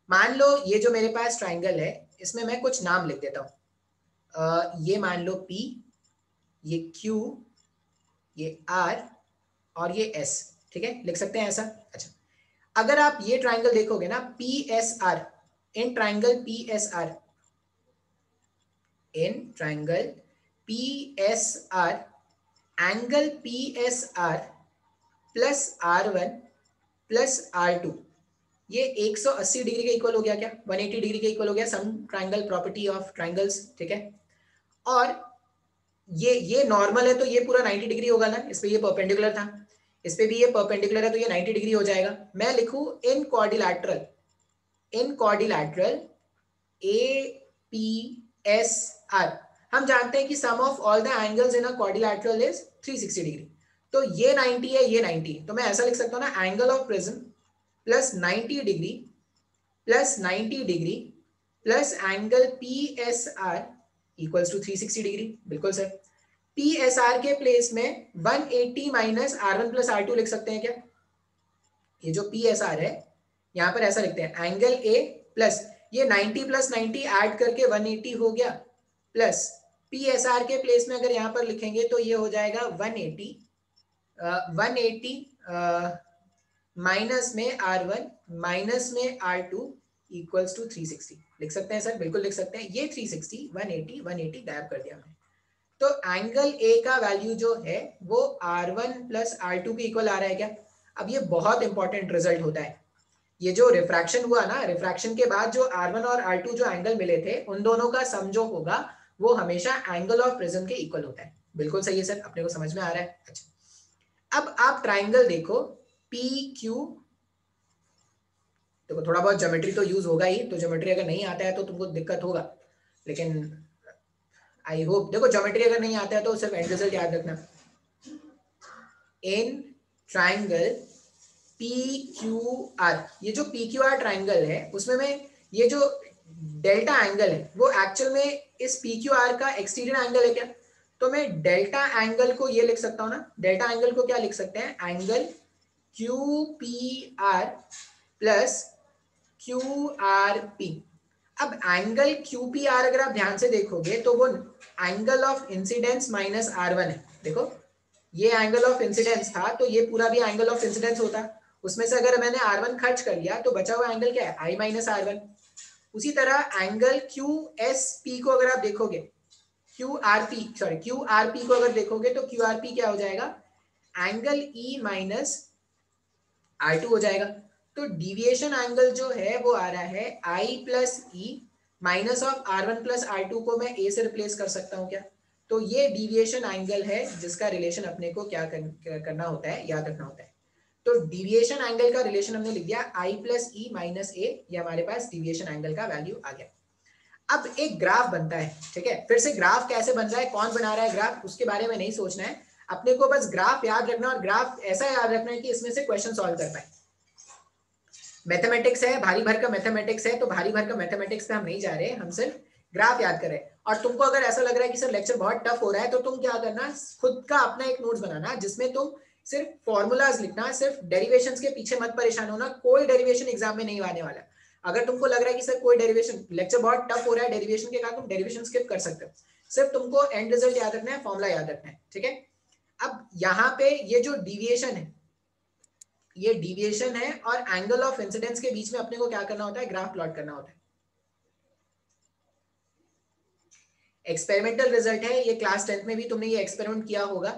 मान लो ये जो मेरे पास ट्राइंगल है इसमें मैं कुछ नाम लिख देता हूं, ये मान लो P, ये Q, ये R और ये S, ठीक है, लिख सकते हैं ऐसा। अच्छा, अगर आप ये ट्राइंगल देखोगे ना, PSR, in triangle PSR, in triangle PSR, angle PSR plus R1 plus R2 ये 180 डिग्री के इक्वल हो गया क्या? 180 डिग्री के इक्वल हो गया, सम ट्राइंगल प्रॉपर्टी ऑफ ट्राइंगल्स, ठीक है। और ये नॉर्मल है तो ये पूरा 90 डिग्री होगा ना, इस पे ये परपेंडिकुलर था, इस पे भी ये परपेंडिकुलर है तो ये 90 डिग्री हो जाएगा। मैं लिखूं इन क्वाड्रिलैटरल, APSR, हम जानते हैं कि sum of all the angles in a quadrilateral is 360 degree. तो ये 90 है, ये 90, तो मैं ऐसा लिख सकता हूं ना, angle of prism plus 90 degree plus 90 degree plus angle PSR equals to 360 degree. बिल्कुल सर, PSR के प्लेस में 180 माइनस R1 प्लस R2 लिख सकते हैं क्या? ये जो PSR है यहाँ पर ऐसा लिखते हैं, एंगल A प्लस ये 90 प्लस 90 ऐड करके 180 हो गया, प्लस PSR के प्लेस में अगर यहाँ पर लिखेंगे तो ये हो जाएगा 180 माइनस में R1 माइनस में R2 इक्वल्स टू 360 लिख सकते हैं सर, बिल्कुल लिख सकते हैं। ये 360 180 180 गायब कर दिया हमने। तो एंगल A का वैल्यू जो है वो R1 प्लस R2 के इक्वल आ रहा है क्या? अब ये बहुत इंपॉर्टेंट रिजल्ट होता है, ये जो रिफ्रैक्शन हुआ ना, रिफ्रैक्शन के बाद जो R1 और R2 जो एंगल मिले थे उन दोनों का सम जो होगा वो हमेशा एंगल ऑफ प्रिज्म के इक्वल होता है। बिल्कुल सही है सर, अपने को समझ में आ रहा है। अच्छा, अब आप ट्राइंगल देखो PQ, देखो थोड़ा बहुत ज्योमेट्री तो यूज होगा ही, तो ज्योमेट्री अगर नहीं आता है तो तुमको दिक्कत होगा, लेकिन आई होप, देखो ज्योमेट्री अगर नहीं आता है तो सिर्फ एंड रिजल्ट याद रखना। इन ट्राइंगल PQR, ये जो PQR ट्राइंगल है उसमें मैं ये जो डेल्टा एंगल है वो एक्चुअल में इस PQR का एक्सटीरियर एंगल है क्या? तो मैं डेल्टा एंगल को ये लिख सकता हूँ ना, डेल्टा एंगल को क्या लिख सकते हैं, एंगल QPR प्लस QRP। अब एंगल QPR अगर आप ध्यान से देखोगे तो वो angle of incidence minus R1 है। देखो ये एंगल ऑफ इंसिडेंस था तो ये पूरा भी एंगल ऑफ इंसिडेंस होता, उसमें से अगर मैंने R1 खर्च कर लिया तो बचा हुआ एंगल क्या है, I माइनस R1। उसी तरह एंगल QSP को अगर आप देखोगे, QRP को अगर देखोगे तो QRP क्या हो जाएगा, एंगल E माइनस R2 हो जाएगा। तो डिविएशन एंगल जो है वो आ रहा है I plus E minus of R1 plus R2 को मैं A से रिप्लेस कर सकता हूँ क्या? तो ये डिविएशन एंगल है जिसका रिलेशन अपने को क्या करना होता है, याद रखना होता है। तो डिविएशन एंगल का रिलेशन हमने लिख दिया I plus E minus A, ये हमारे पास डिविएशन एंगल का वैल्यू आ गया। अब एक ग्राफ बनता है, ठीक है, फिर से ग्राफ कैसे बन रहा है, कौन बना रहा है ग्राफ, उसके बारे में नहीं सोचना है, अपने को बस ग्राफ याद रखना, और ग्राफ ऐसा याद रखना है कि इसमें से क्वेश्चन सॉल्व कर पाए। मैथमेटिक्स है, भारी भर का मैथमेटिक्स है, तो भारी भर का मैथमेटिक्स पे हम नहीं जा रहे, हम सिर्फ ग्राफ याद करें। और तुमको अगर ऐसा लग रहा है कि सर लेक्चर बहुत टफ हो रहा है, तो तुम क्या करना, खुद का अपना एक नोट्स बनाना जिसमें तुम सिर्फ फॉर्मूलाज लिखना, सिर्फ डेरिवेशंस के पीछे मत परेशान होना, कोई डेरिवेशन एग्जाम में नहीं आने वाला। अगर तुमको लग रहा है कि सर कोई डेरिवेशन, लेक्चर बहुत टफ हो रहा है डेरिवेशन के कारण, तुम डेरिवेशन स्किप कर सकते हो, सिर्फ तुमको एंड रिजल्ट याद रखना है, फॉर्मूला याद रखना है, ठीक है। अब यहाँ पे ये जो डिविएशन है, ये डिविएशन है, और एंगल ऑफ इंसिडेंस के बीच में अपने को क्या करना होता है, ग्राफ प्लॉट करना होता है। एक्सपेरिमेंटल रिजल्ट है, ये क्लास 10th में भी तुमने ये एक्सपेरिमेंट किया होगा।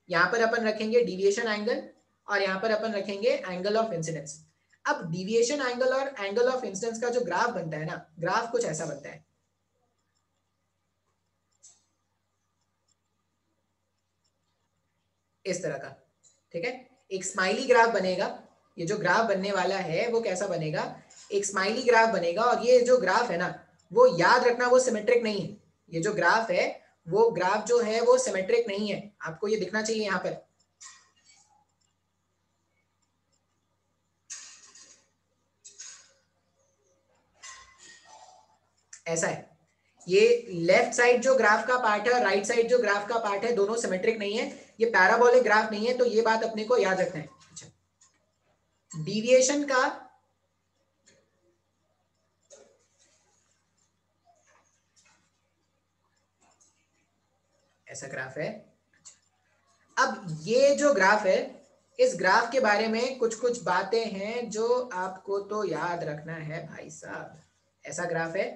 यहाँ पर अपन रखेंगे डिविएशन एंगल, और यहाँ पर अपन रखेंगे एंगल ऑफ इंसिडेंस। अब डिविएशन एंगल और एंगल ऑफ इंसिडेंस का जो ग्राफ बनता है ना, ग्राफ कुछ ऐसा बनता है, इस तरह का, ठीक है। एक स्माइली ग्राफ बनेगा, ये जो ग्राफ बनने वाला है वो कैसा बनेगा, एक स्माइली ग्राफ बनेगा, और ये जो ग्राफ है ना, वो याद रखना वो सिमेट्रिक नहीं है, ये जो ग्राफ है वो ग्राफ जो है वो सिमेट्रिक नहीं है, आपको ये दिखना चाहिए यहाँ पर। ऐसा है, ये लेफ्ट साइड जो ग्राफ का पार्ट है और राइट साइड जो ग्राफ का पार्ट है, दोनों सिमेट्रिक नहीं है, ये पैराबोलिक ग्राफ नहीं है, तो ये बात अपने को याद रखना है। अच्छा, डिविएशन का ऐसा ग्राफ है। अब ये जो ग्राफ है, इस ग्राफ के बारे में कुछ कुछ बातें हैं जो आपको तो याद रखना है भाई साहब। ऐसा ग्राफ है,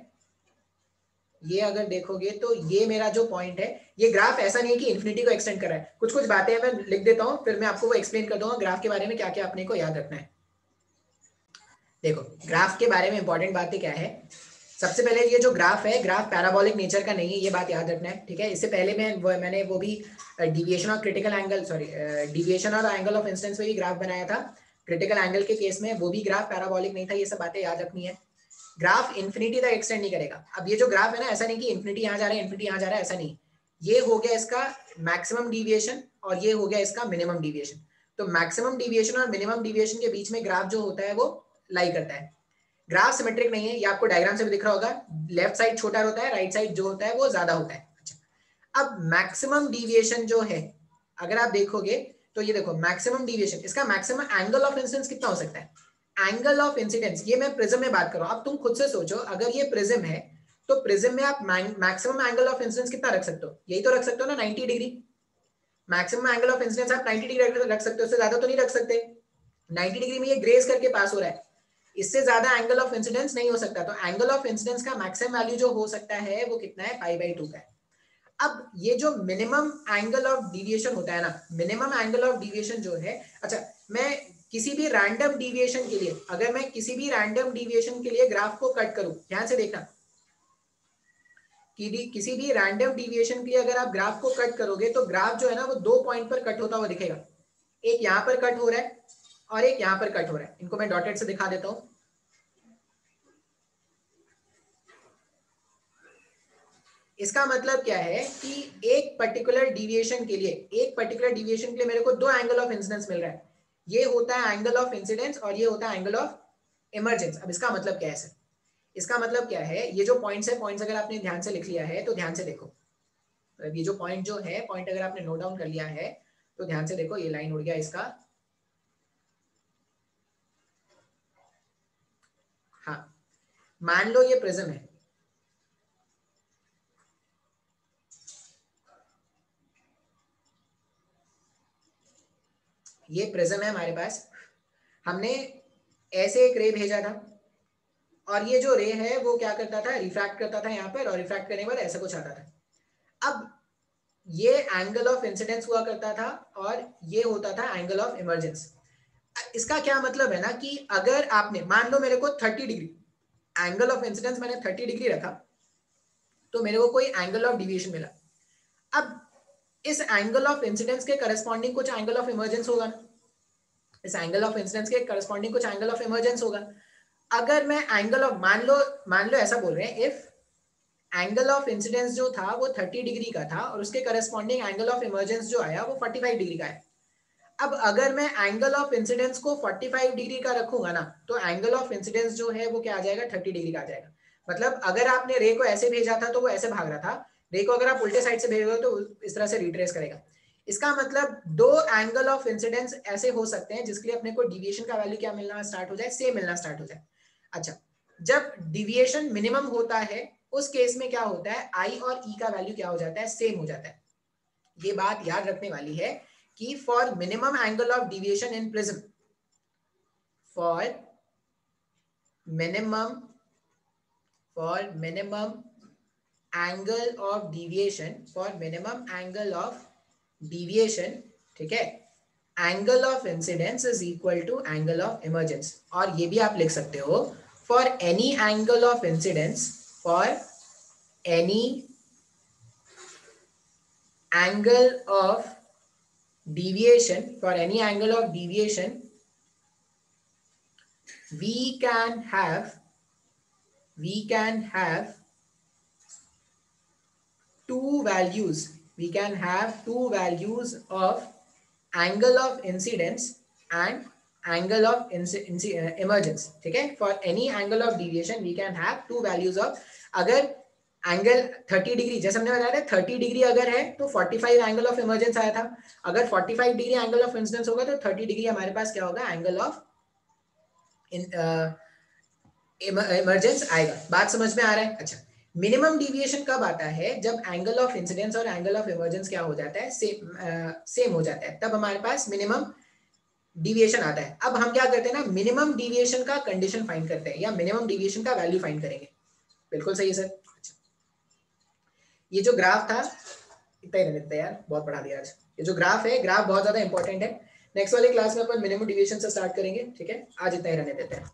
ये अगर देखोगे तो ये मेरा जो पॉइंट है, ये ग्राफ ऐसा नहीं है कि इन्फिनिटी को एक्सटेंड कर रहा है, कुछ कुछ बातें मैं लिख देता हूं, फिर मैं आपको वो एक्सप्लेन कर दूंगा ग्राफ के बारे में क्या क्या अपने को याद रखना है। देखो ग्राफ के बारे में इंपॉर्टेंट बातें क्या है, सबसे पहले ये जो ग्राफ है, ग्राफ पैराबोलिक नेचर का नहीं है, ये बात याद रखना है, ठीक है। इससे पहले मैंने वो भी डिविएशन और क्रिटिकल एंगल, सॉरी डिविएशन और एंगल ऑफ इंसिडेंस पे भी ग्राफ बनाया था, क्रिटिकल एंगल के केस में वो भी ग्राफ पैराबोलिक नहीं था, ये सब बातें याद रखनी है। ग्राफ इन्फिनिटी तक एक्सटेंड नहीं करेगा। अब ये जो ग्राफ है ना, ऐसा नहीं कि इन्फिनिटी यहाँ जा रहा है इन्फिनिटी यहाँ जा रहा है, ऐसा नहीं, ये हो गया इसका मैक्सिमम डिविएशन और ये हो गया इसका मिनिमम डिविएशन। तो मैक्सिमम डिविएशन और मिनिमम डिविएशन के बीच में ग्राफ जो होता है वो लाई करता है। ग्राफ सिमेट्रिक नहीं है, ये आपको डायग्राम से भी दिख रहा होगा, लेफ्ट साइड छोटा होता है, राइट साइड जो होता है वो ज्यादा होता है। अच्छा, अब मैक्सिमम डिविएशन जो है, अगर आप देखोगे तो ये देखो मैक्सिमम डिविएशन, इसका मैक्सिमम एंगल ऑफ इंसिडेंस कितना हो सकता है, एंगल ऑफ इंसिडेंस, ये मैं प्रिज्म में बात कर रहा हूं। अब तुम खुद से सोचो, अगर ये प्रिज्म है तो प्रिज्म में आप मैक्सिमम एंगल ऑफ इंसिडेंस कितना रख सकते हो, यही तो रख सकते हो ना, 90 degree. Maximum angle of incidence आप 90 डिग्री रख सकते हो, उससे ज्यादा तो नहीं रख सकते। 90 डिग्री में ये ग्रेस करके पास हो रहा है, इससे ज्यादा एंगल ऑफ इंसिडेंस नहीं हो सकता। तो एंगल ऑफ इंसिडेंस का मैक्सिमम वैल्यू जो हो सकता है वो कितना है, π/2 का है। अब ये जो मिनिमम एंगल ऑफ डिविएशन होता है ना, मिनिमम एंगल ऑफ डिविएशन जो है, अच्छा मैं किसी भी रैंडम डिविएशन के लिए, अगर मैं किसी भी रैंडम डिविएशन के लिए ग्राफ को कट करूं, ध्यान से देखना, कि किसी भी रैंडम डिविएशन के लिए अगर आप ग्राफ को कट करोगे तो ग्राफ जो है ना वो 2 पॉइंट पर कट होता हुआ दिखेगा, एक यहाँ पर कट हो रहा है और एक यहाँ पर कट हो रहा है। इनको मैं डॉटेड से दिखा देता हूं। इसका मतलब क्या है कि एक पर्टिकुलर डिविएशन के लिए मेरे को 2 एंगल ऑफ इंसिडेंस मिल रहा है, ये होता है एंगल ऑफ इंसिडेंस और ये होता है एंगल ऑफ इमर्जेंस। अब इसका मतलब क्या है सर, इसका मतलब क्या है, ये जो पॉइंट्स है, पॉइंट्स अगर आपने ध्यान से लिख लिया है तो ध्यान से देखो, ये जो पॉइंट जो है, पॉइंट अगर आपने नोट डाउन कर लिया है तो ध्यान से देखो, ये लाइन उड़ गया इसका, हाँ मान लो ये प्रिज्म है, ये प्रिज्म है हमारे पास, हमने ऐसे एक रे भेजा था और ये जो रे है वो क्या करता था, रिफ्रैक्ट करता था यहाँ पर, और रिफ्रैक्ट करने के बाद ऐसा कुछ आता था। अब ये एंगल ऑफ इंसिडेंस हुआ करता था और ये होता था एंगल ऑफ इमर्जेंस। इसका क्या मतलब है ना, कि अगर आपने मान लो मेरे को 30 डिग्री एंगल ऑफ इंसिडेंस मैंने 30 डिग्री रखा, तो मेरे को कोई एंगल ऑफ डिविएशन मिला। अब इस एंगल ऑफ इंसिडेंस के करस्पॉन्डिंग कुछ एंगल ऑफ इमर्जेंस होगा ना, इस एंगल ऑफ इंसिडेंस के करस्पॉन्डिंग कुछ एंगल ऑफ इमर्जेंस होगा। अगर मैं एंगल ऑफ मान लो ऐसा बोल रहे हैं, इफ एंगल ऑफ इंसिडेंस जो था वो 30 डिग्री का था और उसके करस्पॉन्डिंग एंगल ऑफ इमर्जेंस जो आया वो 45 डिग्री का है। अब अगर मैं एंगल ऑफ इंसिडेंस को 45 डिग्री का रखूंगा ना, तो एंगल ऑफ इंसिडेंस जो है वो क्या आ जाएगा, 30 डिग्री का आ जाएगा। मतलब अगर आपने रे को ऐसे भेजा था तो वो ऐसे भाग रहा था, रे को अगर आप उल्टे साइड से भेजोगे तो इस तरह से रिट्रेस करेगा। इसका मतलब दो एंगल ऑफ इंसिडेंस ऐसे हो सकते हैं जिसके लिए अपने को डिविएशन का वैल्यू क्या मिलना स्टार्ट हो जाए, सेम मिलना स्टार्ट हो जाए। अच्छा, जब डिविएशन मिनिमम होता है उस केस में क्या होता है, आई और ई का वैल्यू क्या हो जाता है, सेम हो जाता है। ये बात याद रखने वाली है कि for minimum angle of deviation in prism, for minimum angle of deviation, for minimum angle of deviation, ठीक है, angle of incidence is equal to angle of emergence. और ये भी आप लिख सकते हो, for any angle of incidence, for any angle of deviation, for any angle of deviation, we can have two values, we can have two values of angle of incidence and angle of emergence, ठीक है। for any angle of deviation we can have two values of, अगर angle 30 degree जैसे हमने बताया था 30 degree अगर है तो 45 एंगल ऑफ इमर्जेंस आया था, अगर 45 डिग्री एंगल ऑफ इंसिडेंस होगा तो 30 डिग्री हमारे पास क्या होगा, एंगल ऑफ इमर्जेंस आएगा। बात समझ में आ रहा है? अच्छा, मिनिमम डिविएशन कब आता है, जब एंगल ऑफ इंसिडेंस और एंगल ऑफ इमर्जेंस क्या हो जाता है, सेम हो जाता है, तब हमारे पास मिनिमम डिविएशन आता है। अब हम क्या करते हैं ना, मिनिमम डिविएशन का कंडीशन फाइंड करते हैं या मिनिमम डिविएशन का वैल्यू फाइंड करेंगे। बिल्कुल सही है सर। अच्छा, ये जो ग्राफ था इतना ही रहने देते यार, बहुत पढ़ा दिया आज। ये जो ग्राफ है, ग्राफ बहुत ज्यादा इंपॉर्टेंट है। नेक्स्ट वाले क्लास में अपन मिनिमम डिविएशन से स्टार्ट करेंगे, ठीक है। आज इतना ही रहने देते हैं।